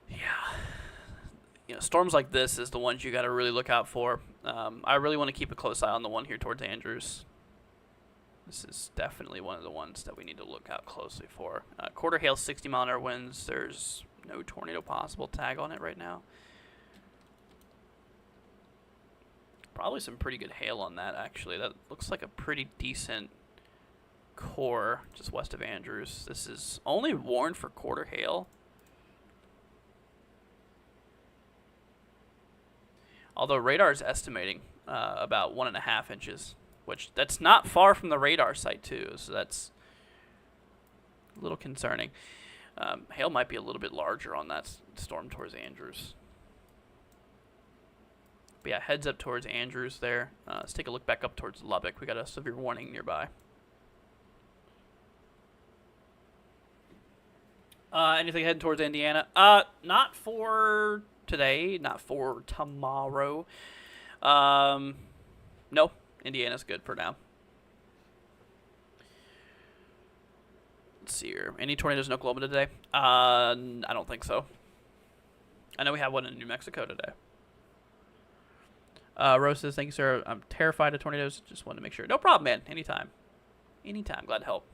Yeah. Storms like this is the ones you got to really look out for. I really want to keep a close eye on the one here towards Andrews. This is definitely one of the ones that we need to look out closely for. Quarter hail, 60-mile-an-hour winds. There's no tornado possible tag on it right now. Probably some pretty good hail on that, actually. That looks like a pretty decent core just west of Andrews. This is only warned for quarter hail. Although radar is estimating about 1.5 inches. Which, that's not far from the radar site, too, so that's a little concerning. Hail might be a little bit larger on that storm towards Andrews. But yeah, heads up towards Andrews there. Let's take a look back up towards Lubbock. We got a severe warning nearby. Anything heading towards Indiana? Not for today, not for tomorrow. No. Indiana's good for now. Let's see here. Any tornadoes in Oklahoma today? I don't think so. I know we have one in New Mexico today. Rose says, thank you, sir. I'm terrified of tornadoes. Just wanted to make sure. No problem, man. Anytime. Anytime. Glad to help.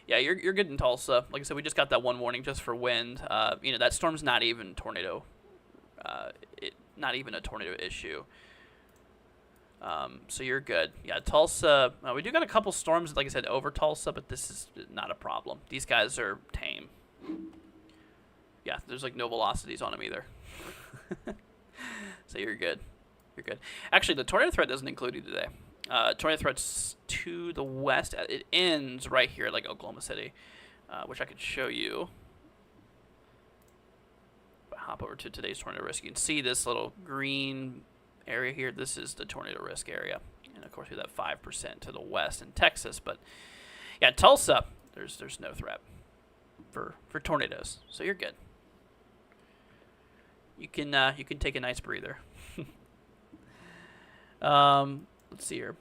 Yeah, you're good in Tulsa. Like I said, we just got that one warning just for wind. That storm's not even tornado. Not even a tornado issue. So you're good. Yeah, Tulsa, we do got a couple storms, like I said, over Tulsa, but this is not a problem. These guys are tame. Yeah, there's like no velocities on them either. So you're good. You're good. Actually, the tornado threat doesn't include you today. Tornado threat's to the west. It ends right here at like Oklahoma City, which I could show you. But hop over to today's tornado risk. You can see this little green area here. This is the tornado risk area, and of course we have 5% to the west in Texas. But yeah, Tulsa, there's no threat for tornadoes, so you're good. You can take a nice breather. Let's see here.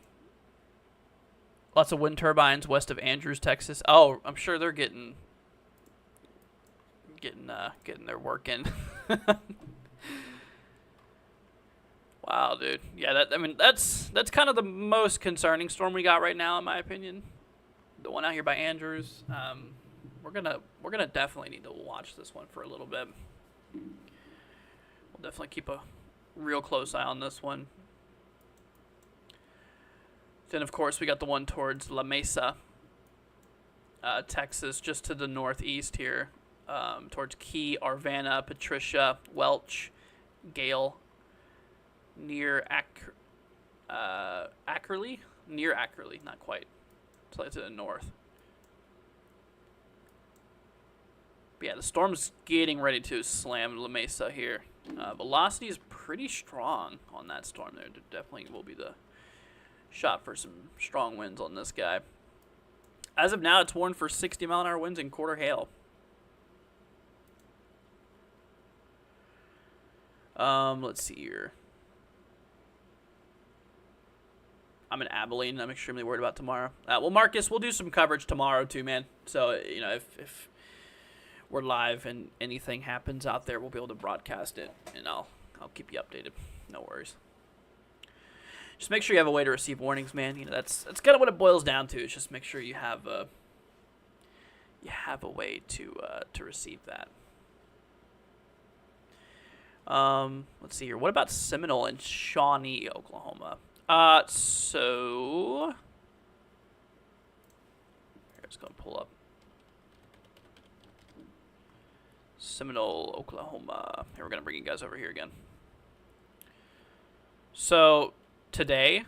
Lots of wind turbines west of Andrews, Texas. Oh, I'm sure they're getting their work in. Wow, dude. Yeah, that's kind of the most concerning storm we got right now, in my opinion. The one out here by Andrews. We're gonna definitely need to watch this one for a little bit. We'll definitely keep a real close eye on this one. Then, of course, we got the one towards La Mesa, Texas, just to the northeast here, towards Key, Arvana, Patricia, Welch, Gale, near Ackerley? Near Ackerley, not quite. Slightly to the north. But yeah, the storm's getting ready to slam La Mesa here. Velocity is pretty strong on that storm there. There definitely will be the shot for some strong winds on this guy. As of now, it's warned for 60-mile-an-hour winds and quarter hail. Let's see here. I'm in Abilene. I'm extremely worried about tomorrow. Well, Marcus, we'll do some coverage tomorrow too, man. So, you know, if we're live and anything happens out there, we'll be able to broadcast it, and I'll keep you updated. No worries. Just make sure you have a way to receive warnings, man. You know, that's kind of what it boils down to. Is just make sure you have a way to receive that. Let's see here. What about Seminole and Shawnee, Oklahoma? So here, let's go and pull up Seminole, Oklahoma. Here, we're gonna bring you guys over here again. So today,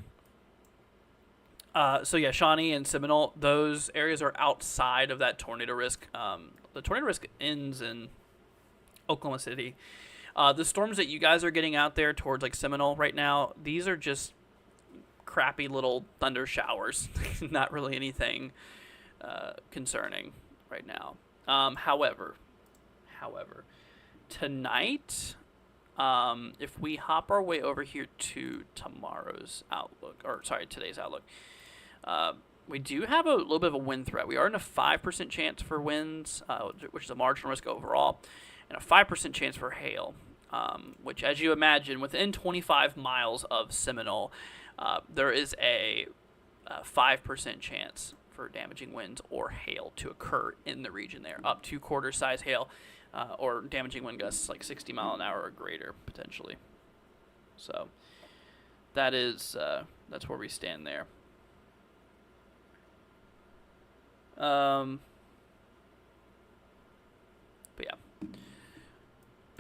so yeah, Shawnee and Seminole, those areas are outside of that tornado risk. The tornado risk ends in Oklahoma City. The storms that you guys are getting out there towards like Seminole right now, these are just crappy little thunder showers. Not really anything concerning right now. However, tonight, if we hop our way over here to today's outlook, we do have a little bit of a wind threat. We are in a 5% chance for winds, which is a marginal risk overall, and a 5% chance for hail, which, as you imagine, within 25 miles of Seminole, there is a 5% chance for damaging winds or hail to occur in the region there, up to quarter-size hail or damaging wind gusts like 60 mile an hour or greater, potentially. So that's where we stand there. But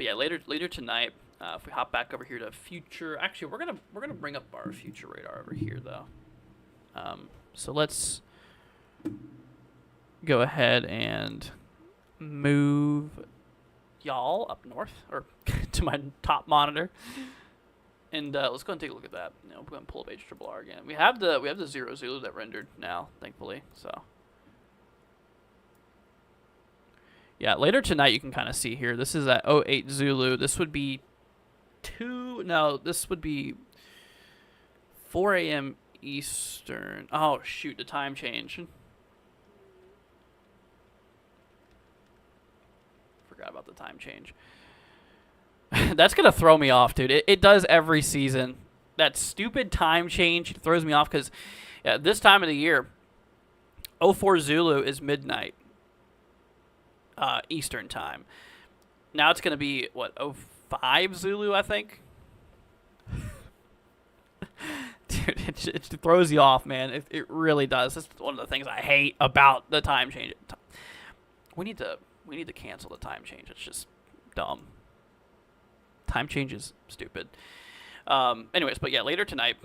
yeah, later tonight, if we hop back over here to future, actually we're gonna bring up our future radar over here though. So let's go ahead and move y'all up north, or to my top monitor, and let's go and take a look at that. You know, we're gonna pull up HRRR again. We have the 0 Zulu that rendered now, thankfully. So yeah, later tonight you can kind of see here. This is at 08 Zulu. This would be this would be 4 a.m. Eastern. Oh shoot, the time change. Forgot about the time change. That's gonna throw me off, dude. It does every season. That stupid time change throws me off because this time of the year, 04 Zulu is midnight Eastern time. Now it's gonna be what, 05 Zulu, I think. Dude, it throws you off, man. It really does. That's one of the things I hate about the time change. We need to cancel the time change. It's just dumb. Time change is stupid. Anyways, but yeah, later tonight,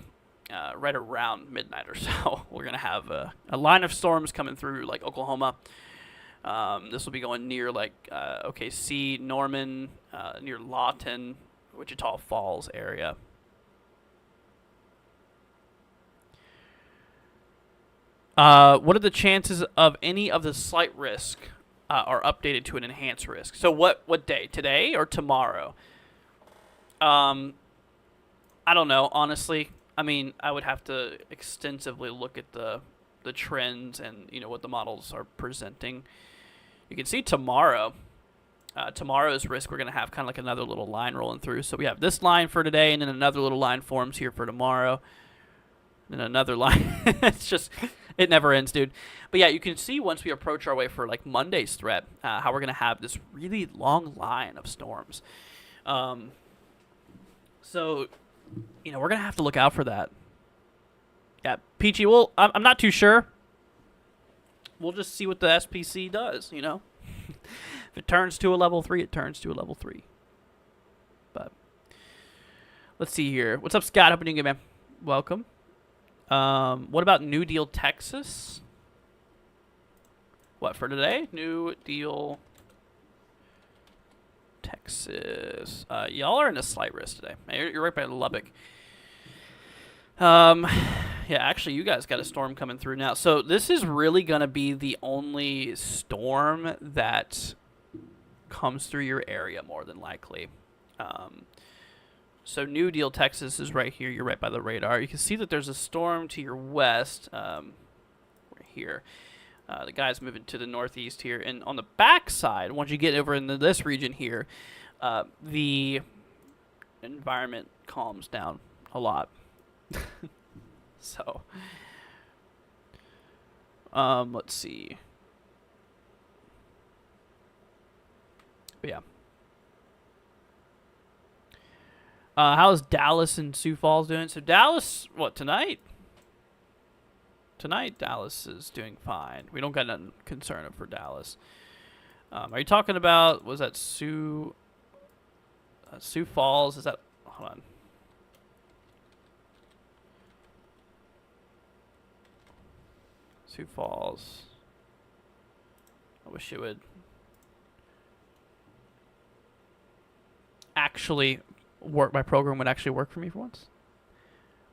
right around midnight or so, we're gonna have a line of storms coming through like Oklahoma. This will be going near like OKC, Norman, near Lawton, Wichita Falls area. What are the chances of any of the slight risk are updated to an enhanced risk? So what day? Today or tomorrow? I don't know, honestly. I mean, I would have to extensively look at the trends and, you know, what the models are presenting. You can see tomorrow's risk, we're going to have kind of like another little line rolling through. So we have this line for today, and then another little line forms here for tomorrow. And another line. It's just, it never ends, dude. But yeah, you can see once we approach our way for like Monday's threat, how we're going to have this really long line of storms. So, you know, we're going to have to look out for that. Yeah, Peachy, I'm not too sure. We'll just see what the SPC does, you know. If it turns to a level 3, it turns to a level 3. But let's see here. What's up, Scott? Hope you're doing good, man. Welcome. What about New Deal, Texas? What, for today? New Deal, Texas. Y'all are in a slight risk today. You're right by Lubbock. Yeah, actually, you guys got a storm coming through now. So this is really going to be the only storm that comes through your area, more than likely. So New Deal, Texas is right here. You're right by the radar. You can see that there's a storm to your west, right here. The guy's moving to the northeast here. And on the back side, once you get over into this region here, the environment calms down a lot. So, let's see. But yeah. How's Dallas and Sioux Falls doing? So Dallas, what, tonight? Tonight, Dallas is doing fine. We don't got nothing concern for Dallas. Are you talking about, was that Sioux Falls? Is that, hold on. Sioux Falls. I wish it would actually work. My program would actually work for me for once.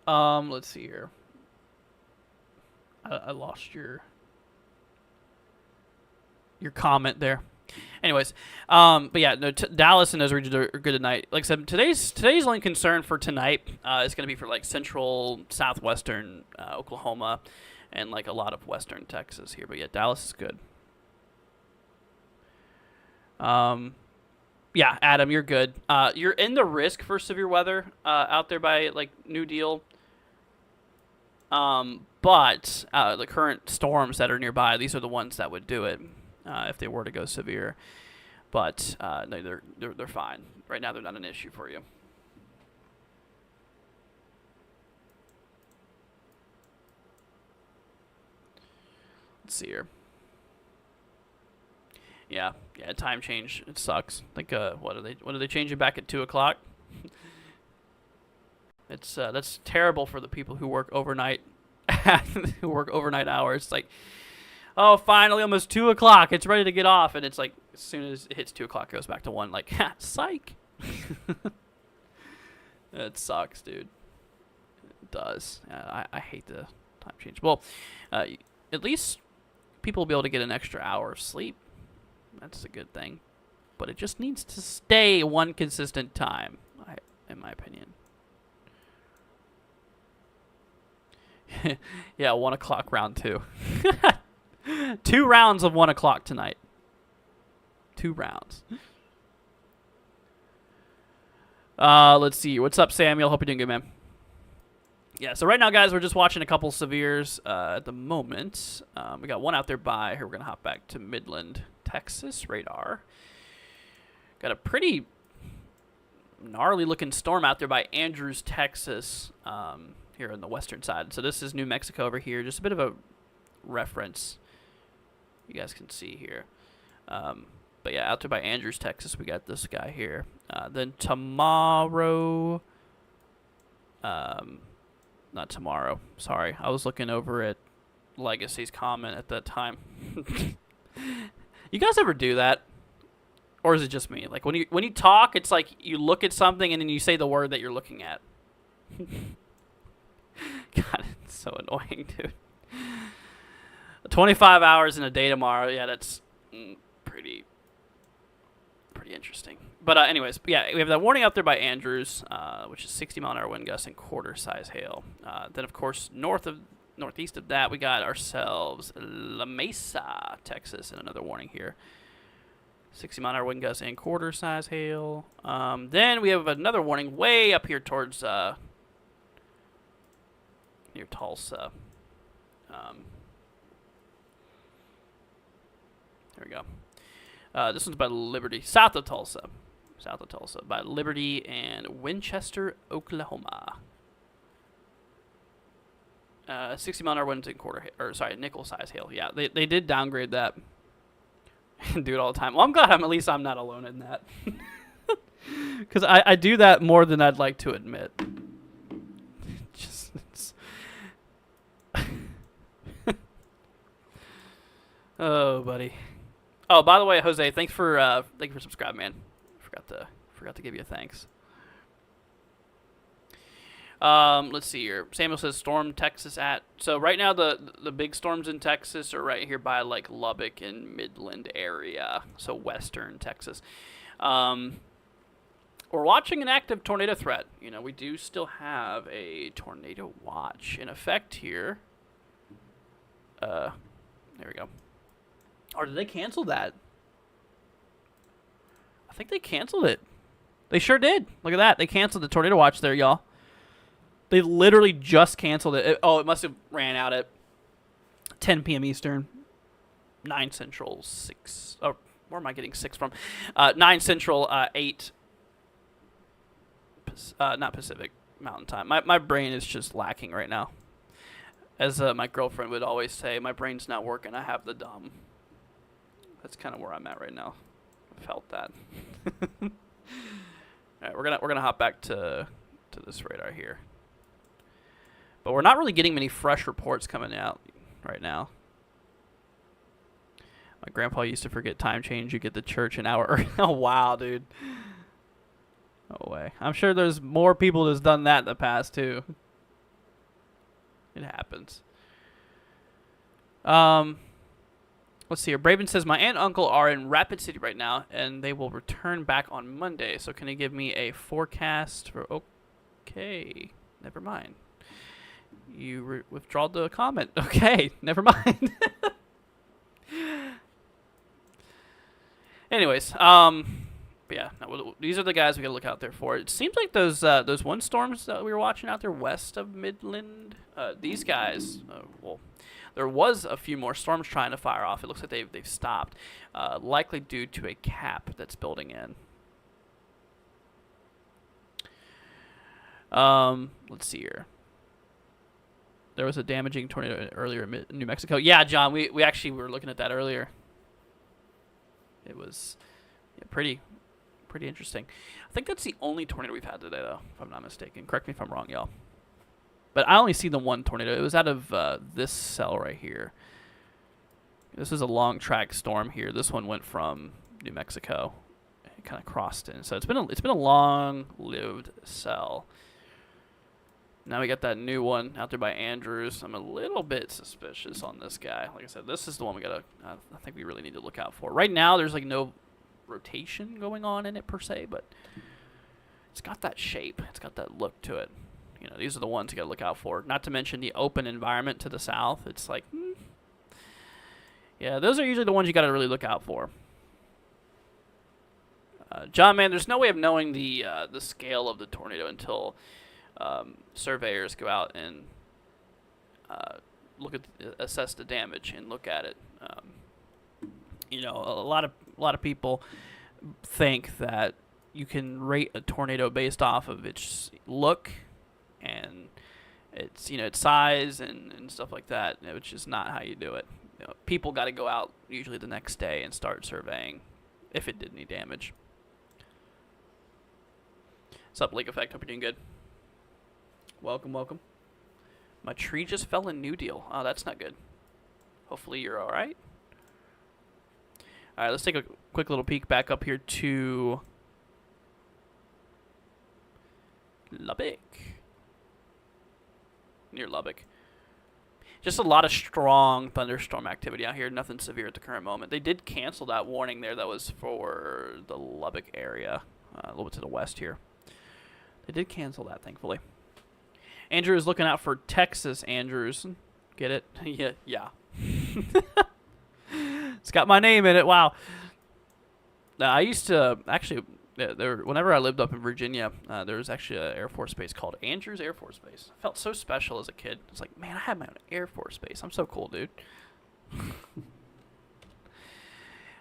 Let's see here. I lost your comment there. Anyways, but yeah, no, Dallas and those regions are good tonight. Like I said, today's only concern for tonight is going to be for like central, southwestern Oklahoma, and like a lot of western Texas here. But yeah, Dallas is good. Yeah, Adam, you're good. You're in the risk for severe weather out there by like New Deal. But the current storms that are nearby, these are the ones that would do it if they were to go severe. But no, they're fine right now. They're not an issue for you. Let's see here. Yeah, time change. It sucks. Like, what are they changing back at 2 o'clock? It's that's terrible for the people who work overnight, who work overnight hours. It's like, oh, finally, almost 2 o'clock. It's ready to get off, and it's like as soon as it hits 2 o'clock, it goes back to 1. Like, ha, psych. It sucks, dude. It does. I hate the time change. Well, at least people will be able to get an extra hour of sleep. That's a good thing. But it just needs to stay one consistent time, in my opinion. Yeah, 1 o'clock round 2. 2 rounds of 1 o'clock tonight. 2 rounds. Let's see. What's up, Samuel? Hope you're doing good, man. Yeah, so right now, guys, we're just watching a couple severes at the moment. We got one out there by here. We're going to hop back to Midland, Texas radar. Got a pretty gnarly looking storm out there by Andrews, Texas, here on the western side. So this is New Mexico over here. Just a bit of a reference you guys can see here. But yeah, out there by Andrews, Texas, we got this guy here. Then tomorrow, not tomorrow, sorry. I was looking over at Legacy's comment at that time. You guys ever do that? Or is it just me? Like when you talk, it's like you look at something and then you say the word that you're looking at. God, it's so annoying, dude. 25 hours in a day tomorrow. Yeah, that's pretty interesting. But anyways, yeah, we have that warning out there by Andrews, which is 60-mile-an-hour wind gusts and quarter-size hail. Then, of course, northeast of that, we got ourselves La Mesa, Texas, and another warning here. 60-mile-an-hour wind gusts and quarter-size hail. Then we have another warning way up here towards near Tulsa. There we go. This one's by Liberty, south of Tulsa, by Liberty and Winchester, Oklahoma. 60-mile-an-hour winds and nickel-size hail. Yeah, they did downgrade that. Do it all the time. Well, I'm glad at least I'm not alone in that. Because I do that more than I'd like to admit. Oh, buddy. Oh, by the way, Jose, thanks for subscribing, man. Forgot to give you a thanks. Let's see here. Samuel says storm Texas at. So right now the big storms in Texas are right here by like Lubbock and Midland area. So western Texas. We're watching an active tornado threat. You know, we do still have a tornado watch in effect here. There we go. Or did they cancel that? I think they canceled it. They sure did. Look at that. They canceled the tornado watch there, y'all. They literally just canceled it. It must have ran out at 10 p.m. Eastern, 9 Central, 6. Oh, where am I getting 6 from? 9 Central, 8. Not Pacific Mountain Time. My brain is just lacking right now. As my girlfriend would always say, my brain's not working. I have the dumb. That's kind of where I'm at right now. I felt that. All right, we're gonna hop back to this radar here. But we're not really getting many fresh reports coming out right now. My grandpa used to forget time change. You get to church an hour early. Oh, wow, dude. No way. I'm sure there's more people that's done that in the past, too. It happens. Let's see here. Braven says, my aunt and uncle are in Rapid City right now, and they will return back on Monday. So can you give me a forecast for... Okay. Never mind. You withdraw the comment. Okay, never mind. Anyways, but yeah, no, these are the guys we gotta look out there for. It seems like those wind storms that we were watching out there west of Midland, these guys, well, there was a few more storms trying to fire off. It looks like they've stopped, likely due to a cap that's building in. Let's see here. There was a damaging tornado earlier in New Mexico. Yeah, John, we actually were looking at that earlier. It was pretty interesting. I think that's the only tornado we've had today, though, if I'm not mistaken. Correct me if I'm wrong, y'all. But I only see the one tornado. It was out of this cell right here. This is a long track storm here. This one went from New Mexico. It kind of crossed in. So it's been a long-lived cell. Now we got that new one out there by Andrews. I'm a little bit suspicious on this guy. Like I said, this is the one I think we really need to look out for. Right now, there's like no rotation going on in it per se, but it's got that shape. It's got that look to it. You know, these are the ones you got to look out for. Not to mention the open environment to the south. It's like, yeah, those are usually the ones you got to really look out for. John, man, there's no way of knowing the scale of the tornado until surveyors go out and assess the damage and look at it. You know, a lot of people think that you can rate a tornado based off of its look and its size and stuff like that, which is not how you do it. You know, people got to go out usually the next day and start surveying if it did any damage. What's up, Lake Effect? Hope you're doing good. Welcome. My tree just fell in New Deal. Oh, that's not good. Hopefully you're all right. All right, let's take a quick little peek back up here to Lubbock. Near Lubbock. Just a lot of strong thunderstorm activity out here. Nothing severe at the current moment. They did cancel that warning there that was for the Lubbock area, a little bit to the west here. They did cancel that, thankfully. Andrew is looking out for Texas, Andrews. Get it? Yeah. It's got my name in it. Wow. I used to actually, whenever I lived up in Virginia, there was actually an Air Force base called Andrews Air Force Base. I felt so special as a kid. It's like, man, I had my own Air Force base. I'm so cool, dude.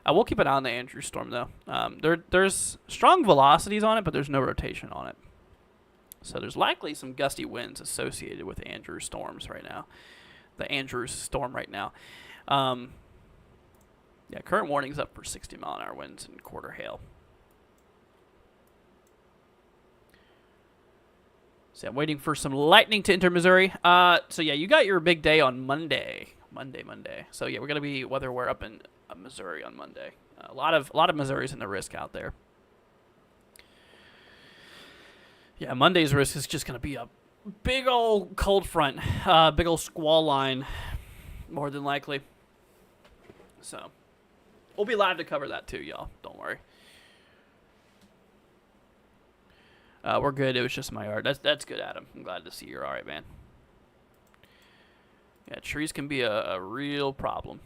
I will keep an eye on the Andrews storm, though. There's strong velocities on it, but there's no rotation on it. So there's likely some gusty winds associated with the Andrews storms right now. The Andrews storm right now. Yeah, current warning's up for 60-mile-an-hour winds and quarter hail. So I'm waiting for some lightning to enter Missouri. So yeah, you got your big day on Monday. Monday. So yeah, we're gonna be weather aware up in Missouri on Monday. A lot of Missouri's in the risk out there. Yeah, Monday's risk is just going to be a Big old cold front, big old squall line, more than likely. So, we'll be live to cover that too, y'all. Don't worry. We're good. It was just my yard. That's good, Adam. I'm glad to see you're all right, man. Yeah, trees can be a real problem.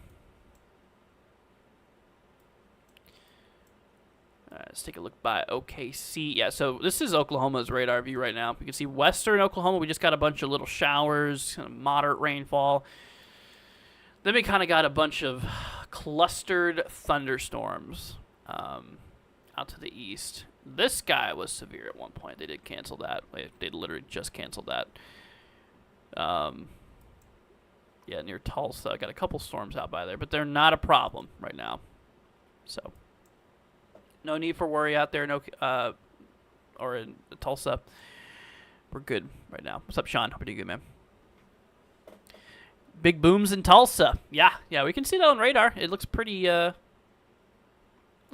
Let's take a look by OKC. Yeah, so this is Oklahoma's radar view right now. You can see western Oklahoma. We just got a bunch of little showers, kind of moderate rainfall. Then we kind of got a bunch of clustered thunderstorms out to the east. This guy was severe at one point. They did cancel that. They literally just canceled that. Yeah, near Tulsa. Got a couple storms out by there, but they're not a problem right now. So, no need for worry out there. No, or in Tulsa. We're good right now. What's up, Sean? Hope you're doing good, man. Big booms in Tulsa. Yeah, we can see that on radar. It looks pretty, looks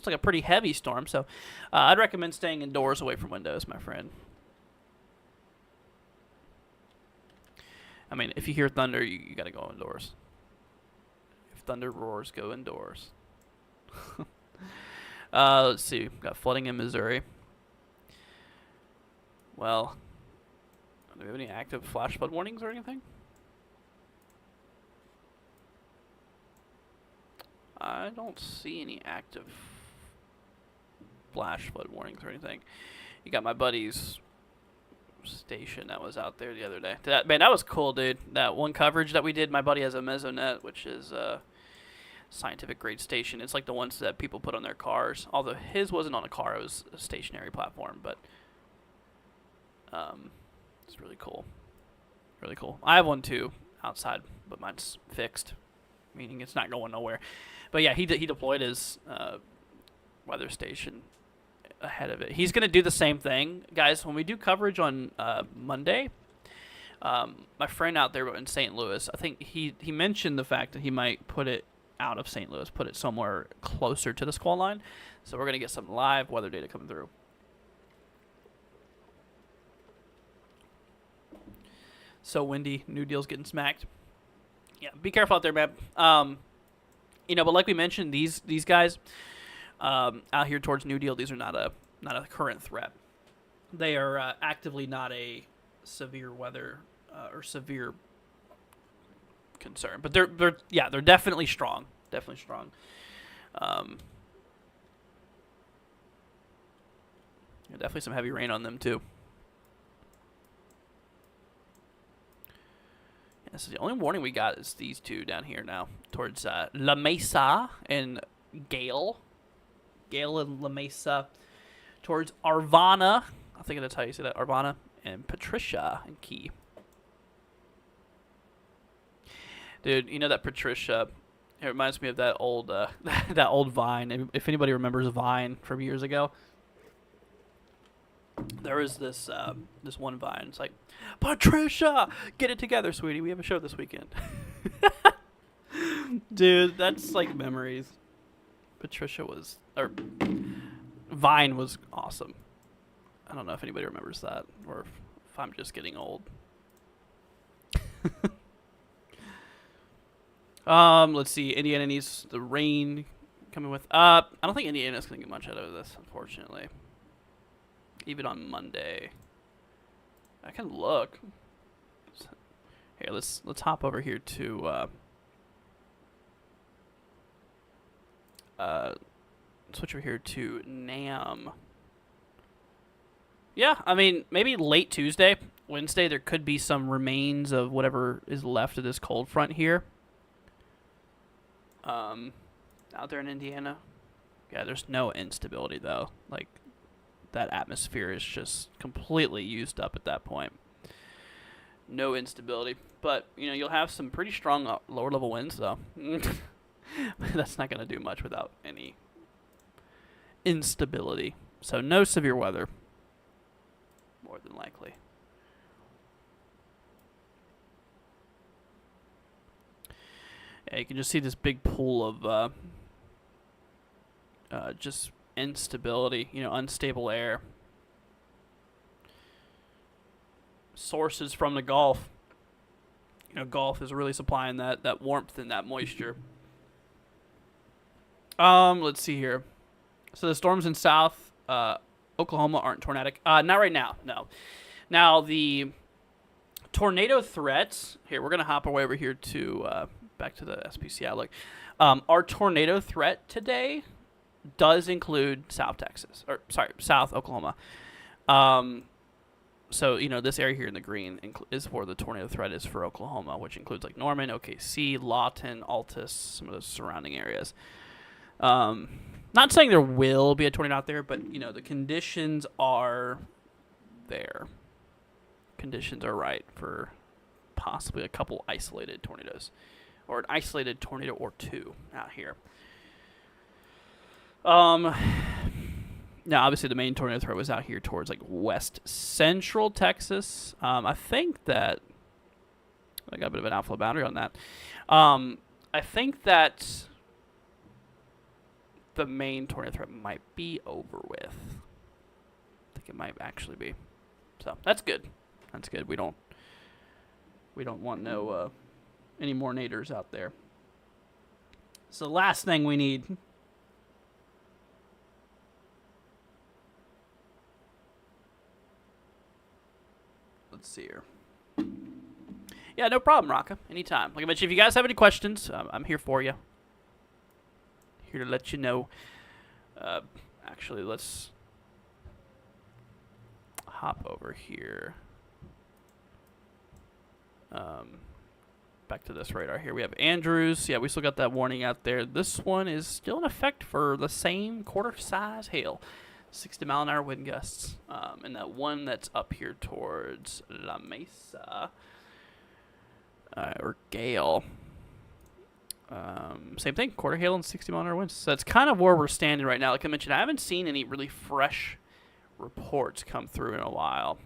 like a pretty heavy storm. So, I'd recommend staying indoors away from windows, my friend. I mean, if you hear thunder, you got to go indoors. If thunder roars, go indoors. Let's see. We've got flooding in Missouri. Well, do we have any active flash flood warnings or anything? I don't see any active flash flood warnings or anything. You got my buddy's station that was out there the other day. Man, that was cool, dude. That one coverage that we did, my buddy has a Mesonet, which is a scientific grade station. It's like the ones that people put on their cars. Although his wasn't on a car, it was a stationary platform, but it's really cool. Really cool. I have one too outside, but mine's fixed, meaning it's not going nowhere. But yeah, he deployed his weather station ahead of it. He's going to do the same thing. Guys, when we do coverage on Monday, my friend out there in St. Louis, I think he mentioned the fact that he might put it out of St. Louis, put it somewhere closer to the squall line. So we're going to get some live weather data coming through. So windy, New Deal's getting smacked. Yeah, be careful out there, man. But like we mentioned, these guys out here towards New Deal, these are not a current threat. They are actively not a severe weather or severe concern, but they're definitely strong. Definitely strong. Definitely some heavy rain on them too. This is the only warning we got is these two down here now towards La Mesa and Gale and La Mesa, towards Arvana. I think that's how you say that, Arvana, and Patricia and Key. Dude, you know that Patricia, it reminds me of that old that old Vine. If anybody remembers Vine from years ago, there was this one Vine. It's like, Patricia, get it together, sweetie. We have a show this weekend. Dude, that's like memories. Vine was awesome. I don't know if anybody remembers that, or if I'm just getting old. Let's see. Indiana needs the rain coming with. I don't think Indiana's gonna get much out of this, unfortunately. Even on Monday, I can look. Here, let's hop over here to switch over here to NAM. Yeah, I mean, maybe late Tuesday, Wednesday, there could be some remains of whatever is left of this cold front here. Out there in Indiana. Yeah, there's no instability, though. Like, that atmosphere is just completely used up at that point. No instability. But, you'll have some pretty strong lower-level winds, though. That's not going to do much without any instability. So, no severe weather. More than likely. Yeah, you can just see this big pool of just instability, unstable air. sources from the Gulf. You know, Gulf is really supplying that warmth and that moisture. Let's see here. So the storms in South Oklahoma aren't tornadic. Not right now, no. Now the tornado threats. Here, we're gonna hop away over here to back to the SPC outlook. Our tornado threat today does include South Oklahoma. So, you know, this area here in the green is where the tornado threat is for Oklahoma, which includes like Norman, OKC, Lawton, Altus, some of those surrounding areas. Not saying there will be a tornado out there, but, you know, the conditions are there. Conditions are right for possibly a couple isolated tornadoes, or an isolated tornado or two out here. Now, obviously, the main tornado threat was out here towards like west central Texas. I think that I got a bit of an outflow boundary on that. I think that the main tornado threat might be over with. I think it might actually be. So that's good. That's good. We don't want no any more naders out there. So the last thing we need. Let's see here. Yeah, no problem, Raka. Anytime. Like I mentioned, if you guys have any questions, I'm here for you. Here to let you know. Actually, let's hop over here. Back to this radar here. We have Andrews. Yeah, we still got that warning out there. This one is still in effect for the same quarter-size hail. 60-mile-an-hour wind gusts. And that one that's up here towards La Mesa, or Gale. Same thing, quarter hail and 60-mile-an-hour winds. So that's kind of where we're standing right now. Like I mentioned, I haven't seen any really fresh reports come through in a while.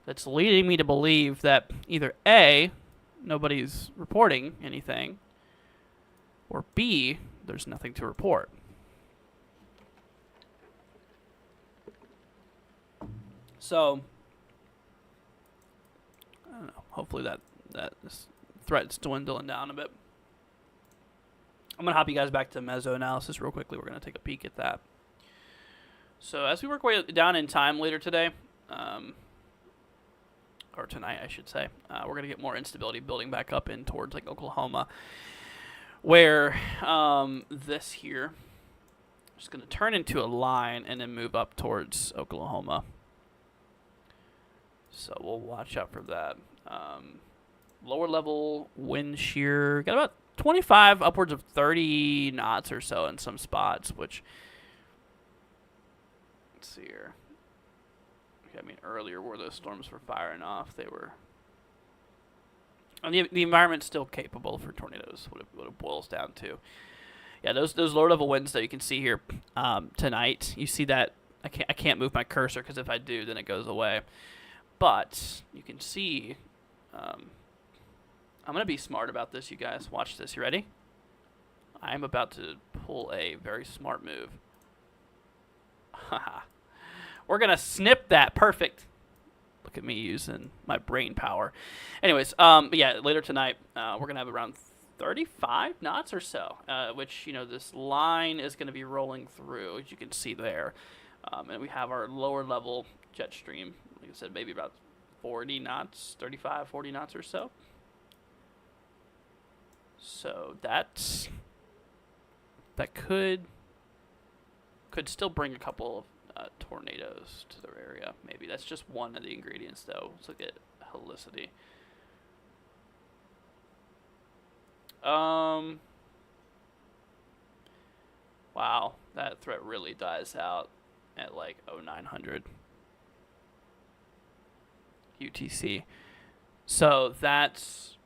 That's leading me to believe that either A, nobody's reporting anything, or B, there's nothing to report. So, I don't know. Hopefully this threat's dwindling down a bit. I'm going to hop you guys back to Mesoanalysis real quickly. We're going to take a peek at that. So, as we work way down in time later today, or tonight, I should say, we're going to get more instability building back up in towards like Oklahoma, where this here is just going to turn into a line and then move up towards Oklahoma. So we'll watch out for that. Lower level wind shear, got about 25, upwards of 30 knots or so in some spots, which, let's see here. Okay, I mean, earlier where those storms were firing off, they were, and the environment's still capable for tornadoes, what it boils down to. Yeah, those lower level winds that you can see here tonight, you see that, I can't move my cursor because if I do, then it goes away. But you can see, I'm going to be smart about this, you guys. Watch this. You ready? I'm about to pull a very smart move. We're going to snip that. Perfect. Look at me using my brain power. Anyways, but yeah, later tonight, we're going to have around 35 knots or so, which, you know, this line is going to be rolling through, as you can see there. And we have our lower level jet stream. Like I said, maybe about 40 knots, 35, 40 knots or so. So that could still bring a couple of tornadoes to the area. Maybe that's just one of the ingredients, though. Let's look at helicity. Wow, that threat really dies out at like 0900. UTC. So that's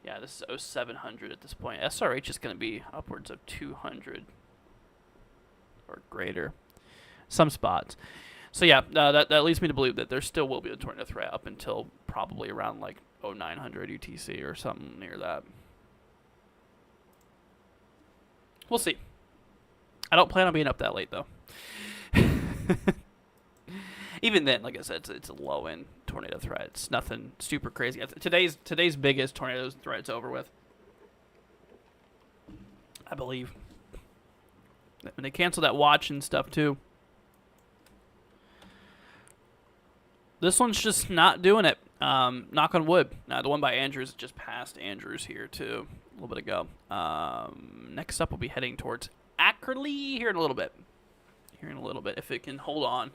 yeah, this is 0700 at this point. SRH is going to be upwards of 200 or greater, some spots. So yeah, that leads me to believe that there still will be a tornado threat up until probably around like 0900 UTC or something near that. We'll see. I don't plan on being up that late though. Even then, like I said, it's a low end tornado threat. It's nothing super crazy. Today's biggest tornado threat's over with, I believe. And they canceled that watch and stuff too. This one's just not doing it. Knock on wood. The one by Andrews just passed Andrews here too a little bit ago. Next up, we'll be heading towards Ackerley here in a little bit. If it can hold on.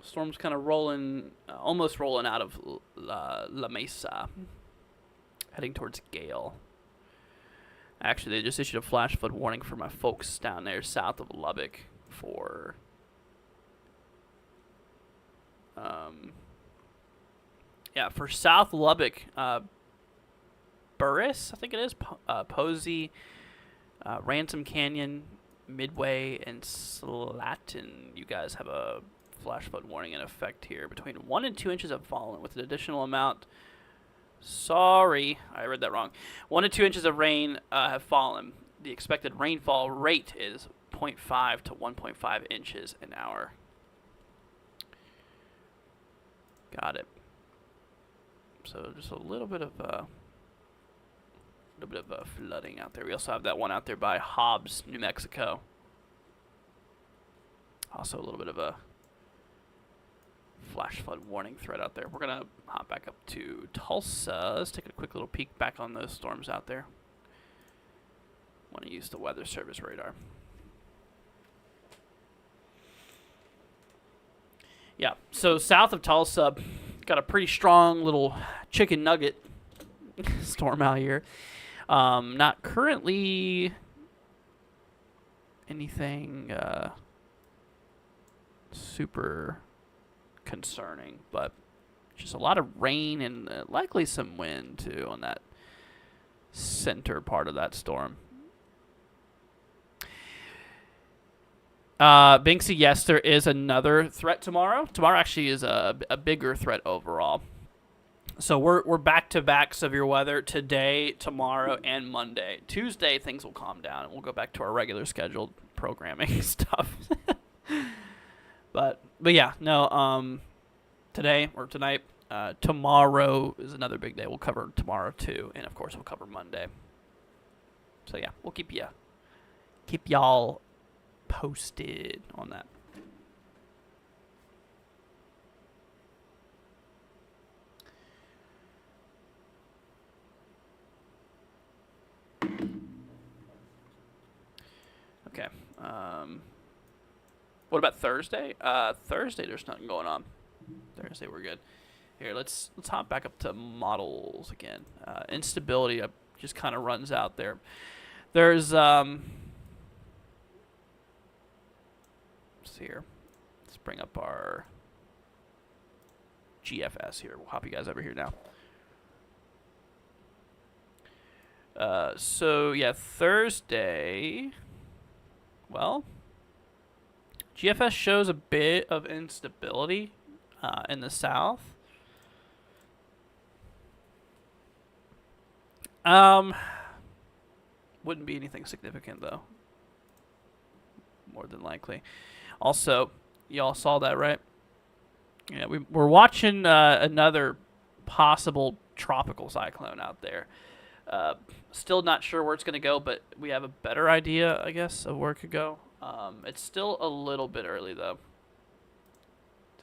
Storm's kind of rolling, almost rolling out of La Mesa, heading towards Gale. Actually, they just issued a flash flood warning for my folks down there south of Lubbock for for South Lubbock, Burris, I think it is, Posey, Ransom Canyon, Midway, and Slaton. You guys have a flash flood warning in effect here. Between 1 and 2 inches have fallen, with an additional amount. Sorry, I read that wrong. 1 to 2 inches of rain have fallen. The expected rainfall rate is 0.5 to 1.5 inches an hour. Got it. So just a little bit of flooding out there. We also have that one out there by Hobbs, New Mexico. Also a little bit of a flash flood warning threat out there. We're going to hop back up to Tulsa. Let's take a quick little peek back on those storms out there. Want to use the Weather Service radar. Yeah, so south of Tulsa, got a pretty strong little chicken nugget storm out here. Not currently anything super concerning, but just a lot of rain and likely some wind too on that center part of that storm. Binksy, yes, there is another threat tomorrow. Tomorrow actually is a bigger threat overall. So we're back-to-back severe weather today, tomorrow, and Monday. Tuesday, things will calm down, and we'll go back to our regular scheduled programming stuff. But yeah, no, today or tonight, tomorrow is another big day. We'll cover tomorrow too, and of course we'll cover Monday. So yeah, we'll keep y'all posted on that. Okay. What about Thursday? Thursday, there's nothing going on. Thursday, we're good. Here, let's hop back up to models again. Instability just kind of runs out there. There's let's see here. Let's bring up our GFS here. We'll hop you guys over here now. So yeah, Thursday. Well, GFS shows a bit of instability in the south. Wouldn't be anything significant though. More than likely. Also, y'all saw that, right? Yeah, we're watching another possible tropical cyclone out there. Still not sure where it's going to go, but we have a better idea, I guess, of where it could go. It's still a little bit early, though,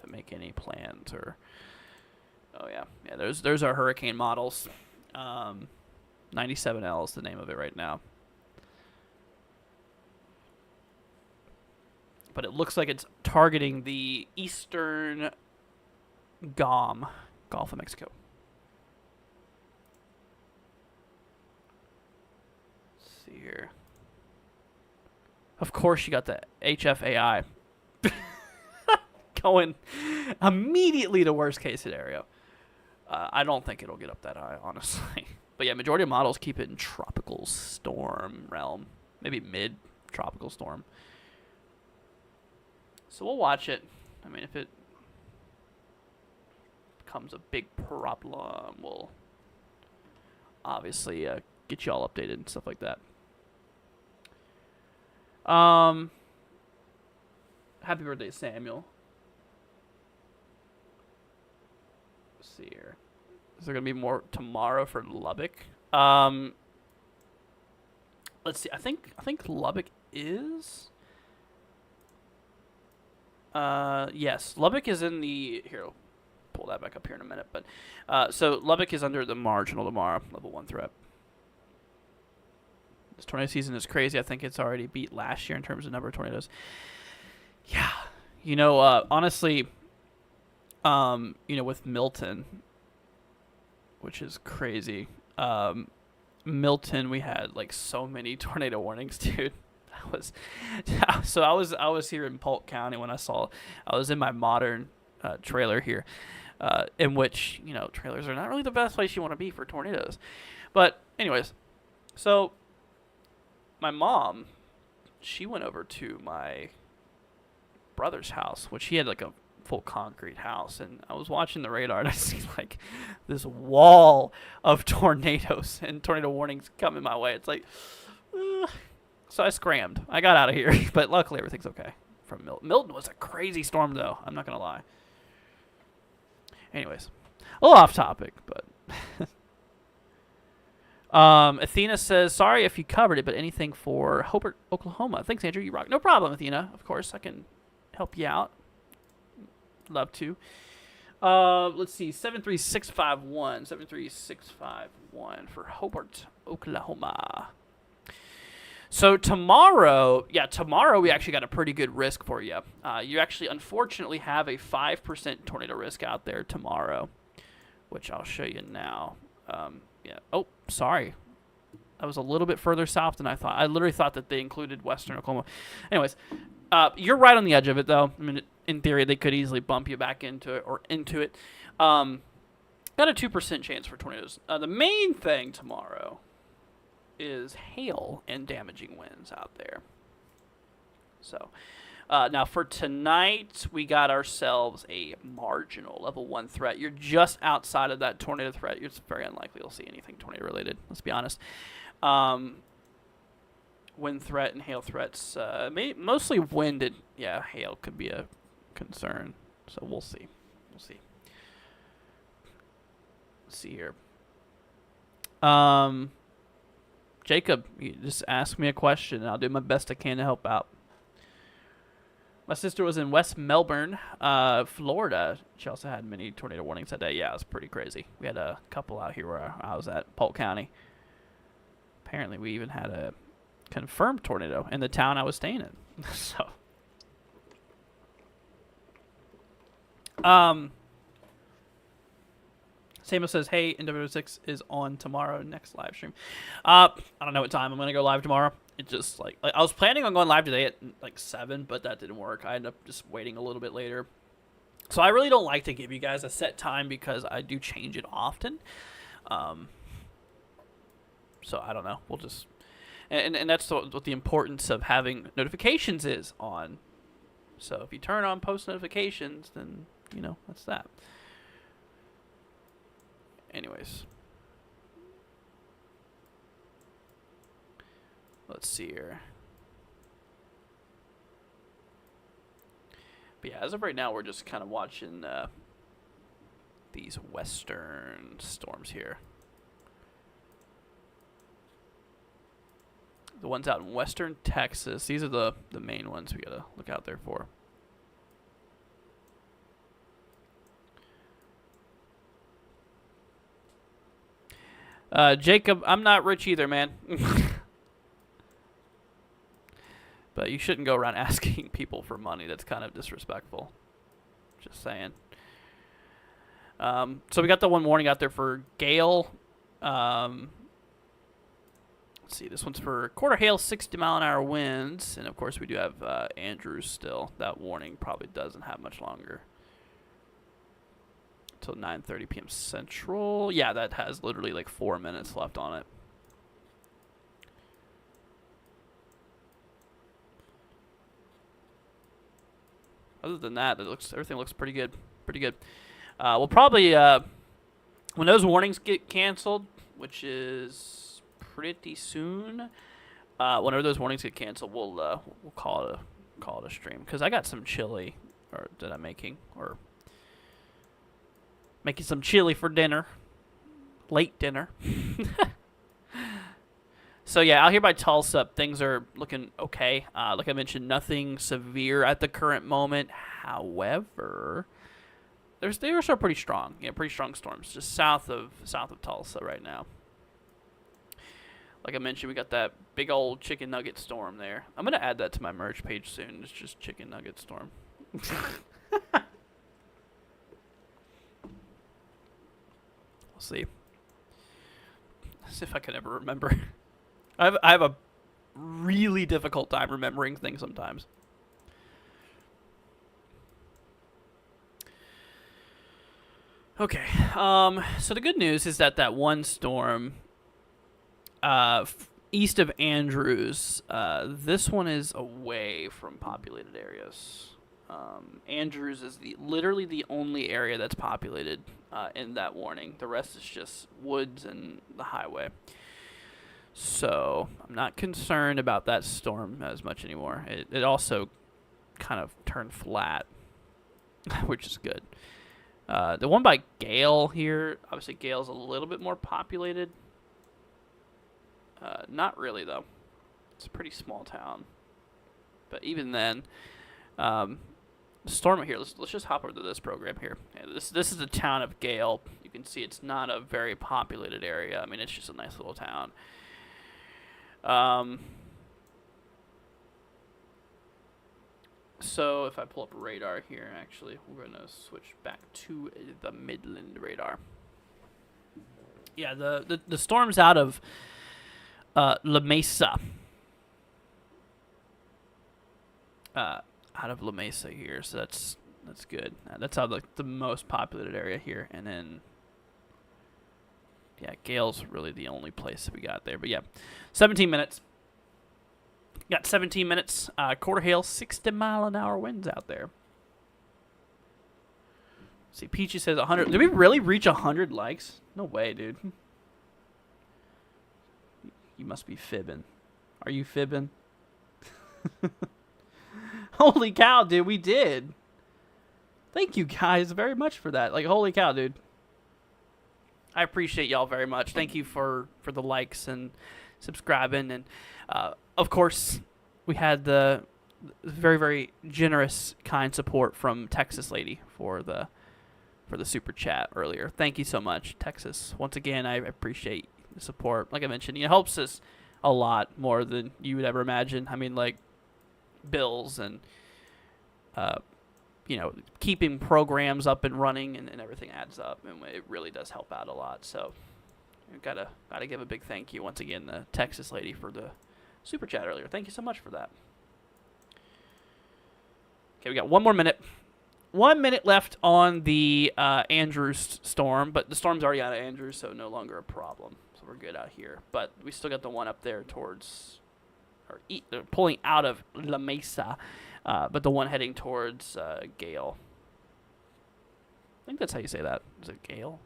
to make any plans. Or oh yeah, there's our hurricane models. 97L is the name of it right now. But it looks like it's targeting the eastern Gulf of Mexico. Let's see here. Of course you got the HFAI going immediately to worst case scenario. I don't think it'll get up that high, honestly. But yeah, majority of models keep it in tropical storm realm. Maybe mid-tropical storm. So we'll watch it. I mean, if it becomes a big problem, we'll obviously get you all updated and stuff like that. Happy birthday, Samuel. Let's see here. Is there gonna be more tomorrow for Lubbock? Let's see. I think Lubbock is. Yes, Lubbock is in the here. I'll pull that back up here in a minute, but so Lubbock is under the marginal tomorrow, level 1 threat. This tornado season is crazy. I think it's already beat last year in terms of number of tornadoes. Yeah, honestly, with Milton, which is crazy. Milton, we had like so many tornado warnings, dude. I was here in Polk County when I was in my modern trailer here, in which trailers are not really the best place you want to be for tornadoes. But anyways, so my mom, she went over to my brother's house, which he had like a full concrete house, and I was watching the radar and I see like this wall of tornadoes and tornado warnings coming my way. It's like, so I scrammed. I got out of here, but luckily everything's okay from Milton. Milton was a crazy storm though, I'm not gonna lie. Anyways, a little off topic, but Athena says, sorry if you covered it, but anything for Hobart, Oklahoma. Thanks, Andrew. You rock. No problem, Athena. Of course, I can help you out. Love to. Let's see. 73651. 73651 for Hobart, Oklahoma. So tomorrow we actually got a pretty good risk for you. You actually, unfortunately, have a 5% tornado risk out there tomorrow, which I'll show you now. Yeah. Oh, sorry. That was a little bit further south than I thought. I literally thought that they included Western Oklahoma. Anyways, you're right on the edge of it, though. I mean, in theory, they could easily bump you back into it. Got a 2% chance for tornadoes. The main thing tomorrow is hail and damaging winds out there. So, now for tonight, we got ourselves a marginal level 1 threat. You're just outside of that tornado threat. It's very unlikely you'll see anything tornado related. Let's be honest. Wind threat and hail threats, mostly wind and hail could be a concern. So we'll see. Let's see here. Jacob, you just ask me a question and I'll do my best I can to help out. My sister was in West Melbourne, Florida. She also had many tornado warnings that day. Yeah, it was pretty crazy. We had a couple out here where I was at, Polk County. Apparently, we even had a confirmed tornado in the town I was staying in. So, Samuel says, hey, NW6 is on tomorrow, next live stream. I don't know what time I'm going to go live tomorrow. It just, like, I was planning on going live today at, 7, but that didn't work. I ended up just waiting a little bit later. So I really don't like to give you guys a set time because I do change it often. So I don't know. We'll just... And that's what the importance of having notifications is on. So if you turn on post notifications, then, that's that. Anyways. Let's see here. But yeah, as of right now, we're just kind of watching these western storms here. The ones out in western Texas. These are the main ones we gotta look out there for. Jacob, I'm not rich either, man. But you shouldn't go around asking people for money. That's kind of disrespectful. Just saying. So we got the one warning out there for Gale. Let's see. This one's for quarter hail, 60-mile-an-hour winds. And, of course, we do have Andrews still. That warning probably doesn't have much longer. Until 9:30 p.m. Central. Yeah, that has literally like 4 minutes left on it. Other than that, everything looks pretty good. We'll probably when those warnings get canceled, which is pretty soon. Whenever those warnings get canceled, we'll call it call it a stream because I got some chili, or that I'm making, or making some chili for dinner, late dinner. So yeah, out here by Tulsa, things are looking okay. Like I mentioned, nothing severe at the current moment. However, they are still pretty strong. Yeah, pretty strong storms just south of Tulsa right now. Like I mentioned, we got that big old chicken nugget storm there. I'm gonna add that to my merch page soon. It's just chicken nugget storm. We'll see. See if I can ever remember. I have a really difficult time remembering things sometimes. Okay. So the good news is that one storm east of Andrews, this one is away from populated areas. Andrews is literally the only area that's populated in that warning. The rest is just woods and the highway. So I'm not concerned about that storm as much anymore. It also kind of turned flat, which is good. The one by Gale here, obviously Gale's a little bit more populated. Not really, though. It's a pretty small town. But even then, the storm here, let's just hop over to this program here. Yeah, this is the town of Gale. You can see it's not a very populated area. I mean, it's just a nice little town. So if I pull up radar here, actually, we're going to switch back to the Midland radar. Yeah, the storm's out of La Mesa. Out of La Mesa here, so that's good. That's out of the most populated area here, and then yeah, Gale's really the only place that we got there. But yeah, 17 minutes. Got 17 minutes. Quarter hail, 60-mile-an-hour winds out there. See, Peachy says 100. Did we really reach 100 likes? No way, dude. You must be fibbing. Are you fibbing? Holy cow, dude, we did. Thank you guys very much for that. Like, holy cow, dude. I appreciate y'all very much. Thank you for the likes and subscribing. And, of course, we had the very, very generous, kind support from Texas Lady for the super chat earlier. Thank you so much, Texas. Once again, I appreciate the support. Like I mentioned, it helps us a lot more than you would ever imagine. I mean, like, bills and, keeping programs up and running and everything adds up, and it really does help out a lot. So, gotta give a big thank you once again to Texas Lady for the super chat earlier. Thank you so much for that. Okay, we got 1 more minute. 1 minute left on the Andrews storm, but the storm's already out of Andrews, so no longer a problem. So we're good out here. But we still got the one up there towards, pulling out of La Mesa, but the one heading towards Gale. I think that's how you say that. Is it Gale?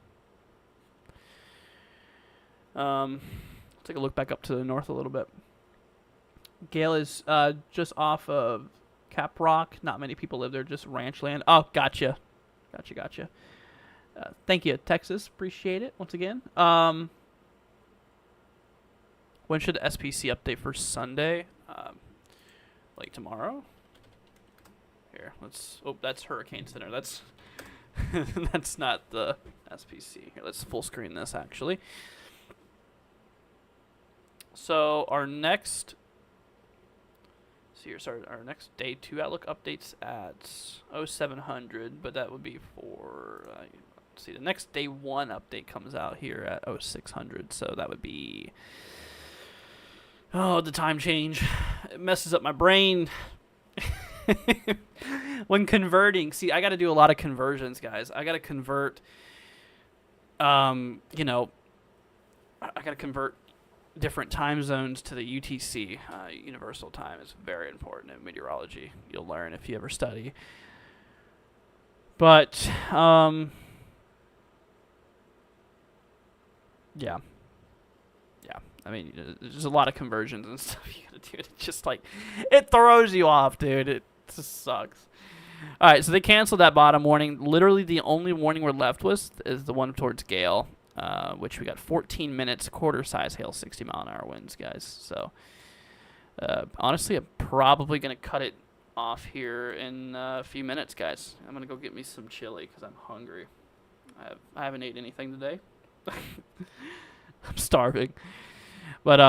Take a look back up to the north a little bit. Gale is just off of Cap Rock. Not many people live there, just ranch land. Oh, gotcha. Thank you, Texas. Appreciate it once again. When should the SPC update for Sunday? Like tomorrow? Here, that's Hurricane Center. That's that's not the SPC. Here, let's full screen this actually. So our next our next day 2 Outlook updates at 0700, but that would be for let's see, the next day 1 update comes out here at 0600, so that would be the time change. It messes up my brain when converting. See, I got to do a lot of conversions, guys. I got to convert I got to convert different time zones to the UTC. Universal time is very important in meteorology. You'll learn if you ever study. But, yeah. I mean, there's a lot of conversions and stuff you got to dude. It just like, it throws you off, dude. It just sucks. All right, so they canceled that bottom warning. Literally, the only warning we're left with is the one towards Gale, which we got 14 minutes, quarter-size hail, 60-mile-an-hour winds, guys. So, honestly, I'm probably going to cut it off here in a few minutes, guys. I'm going to go get me some chili because I'm hungry. I haven't ate anything today. I'm starving. But,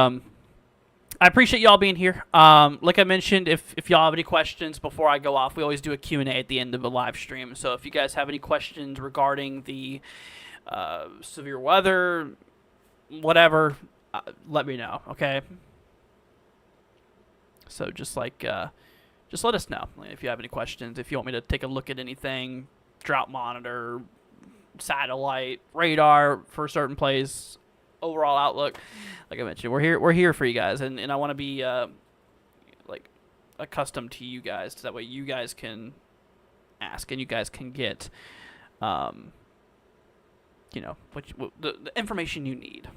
I appreciate y'all being here. Like I mentioned, if y'all have any questions before I go off, we always do a Q&A at the end of a live stream. So if you guys have any questions regarding the severe weather, whatever, let me know, okay? So just let us know if you have any questions. If you want me to take a look at anything, drought monitor, satellite, radar for a certain place, overall outlook, like I mentioned, we're here for you guys, and I want to be like accustomed to you guys, so that way you guys can ask and you guys can get the information you need.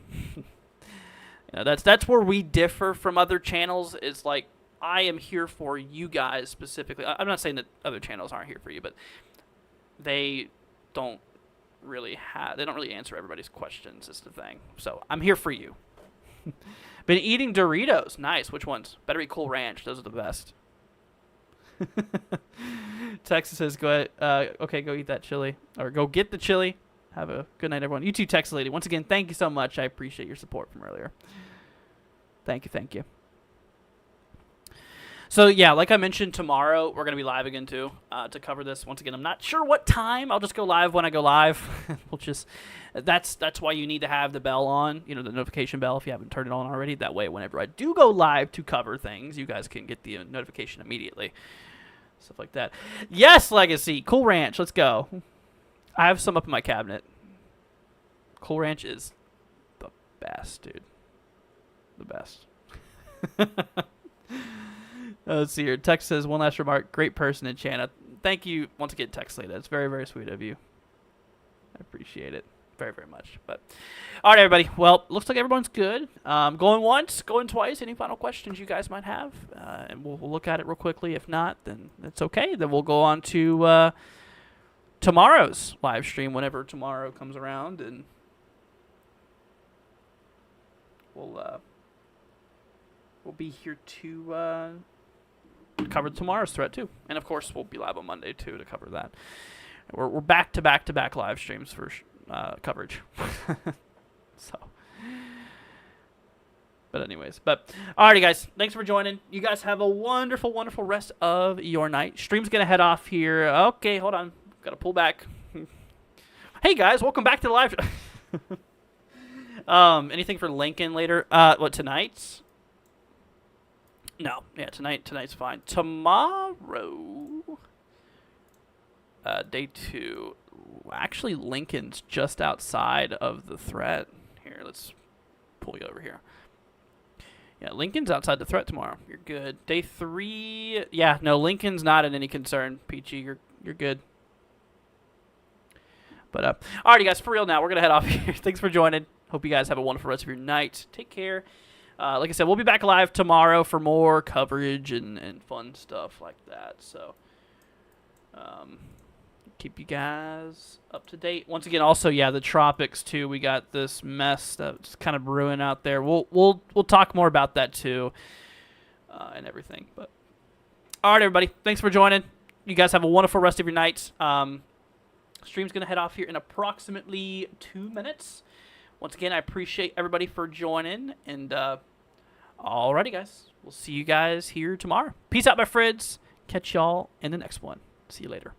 That's where we differ from other channels. Is like, I am here for you guys specifically. I'm not saying that other channels aren't here for you, but they don't really answer everybody's questions, is the thing. So I'm here for you. Been eating Doritos. Nice. Which ones? Better eat Cool Ranch. Those are the best. Texas says, go ahead. Okay, go eat that chili. Or go get the chili. Have a good night, everyone. You too, Texas lady. Once again, thank you so much. I appreciate your support from earlier. Thank you. So, yeah, like I mentioned, tomorrow we're going to be live again, too, to cover this. Once again, I'm not sure what time. I'll just go live when I go live. That's why you need to have the bell on, the notification bell if you haven't turned it on already. That way, whenever I do go live to cover things, you guys can get the notification immediately. Stuff like that. Yes, Legacy. Cool Ranch. Let's go. I have some up in my cabinet. Cool Ranch is the best, dude. The best. Let's see here. Tex says, one last remark. Great person in Chana. Thank you once again, Tex Lady. That's very, very sweet of you. I appreciate it very, very much. But all right, everybody. Well, looks like everyone's good. Going once, going twice. Any final questions you guys might have? And we'll look at it real quickly. If not, then it's okay. Then we'll go on to tomorrow's live stream whenever tomorrow comes around, and we'll be here to cover tomorrow's threat too, and of course we'll be live on Monday too to cover that. We're back to back live streams for coverage. So, but anyways, alrighty guys, thanks for joining. You guys have a wonderful, wonderful rest of your night. Stream's gonna head off here. Okay, hold on, gotta pull back. Hey guys, welcome back to the live. Anything for Lincoln later? What, tonight? No, yeah, tonight's fine. Tomorrow, day 2. Actually, Lincoln's just outside of the threat. Here, let's pull you over here. Yeah, Lincoln's outside the threat tomorrow. You're good. Day 3, yeah, no, Lincoln's not in any concern. Peachy, you're good. But alrighty, guys, for real now, we're gonna head off here. Thanks for joining. Hope you guys have a wonderful rest of your night. Take care. Like I said, we'll be back live tomorrow for more coverage and fun stuff like that. So, keep you guys up to date. Once again, also, yeah, the tropics too. We got this mess that's kind of brewing out there. We'll talk more about that too, and everything. But all right, everybody, thanks for joining. You guys have a wonderful rest of your night. Stream's gonna head off here in approximately 2 minutes. Once again, I appreciate everybody for joining, and alrighty, guys. We'll see you guys here tomorrow. Peace out, my friends. Catch y'all in the next one. See you later.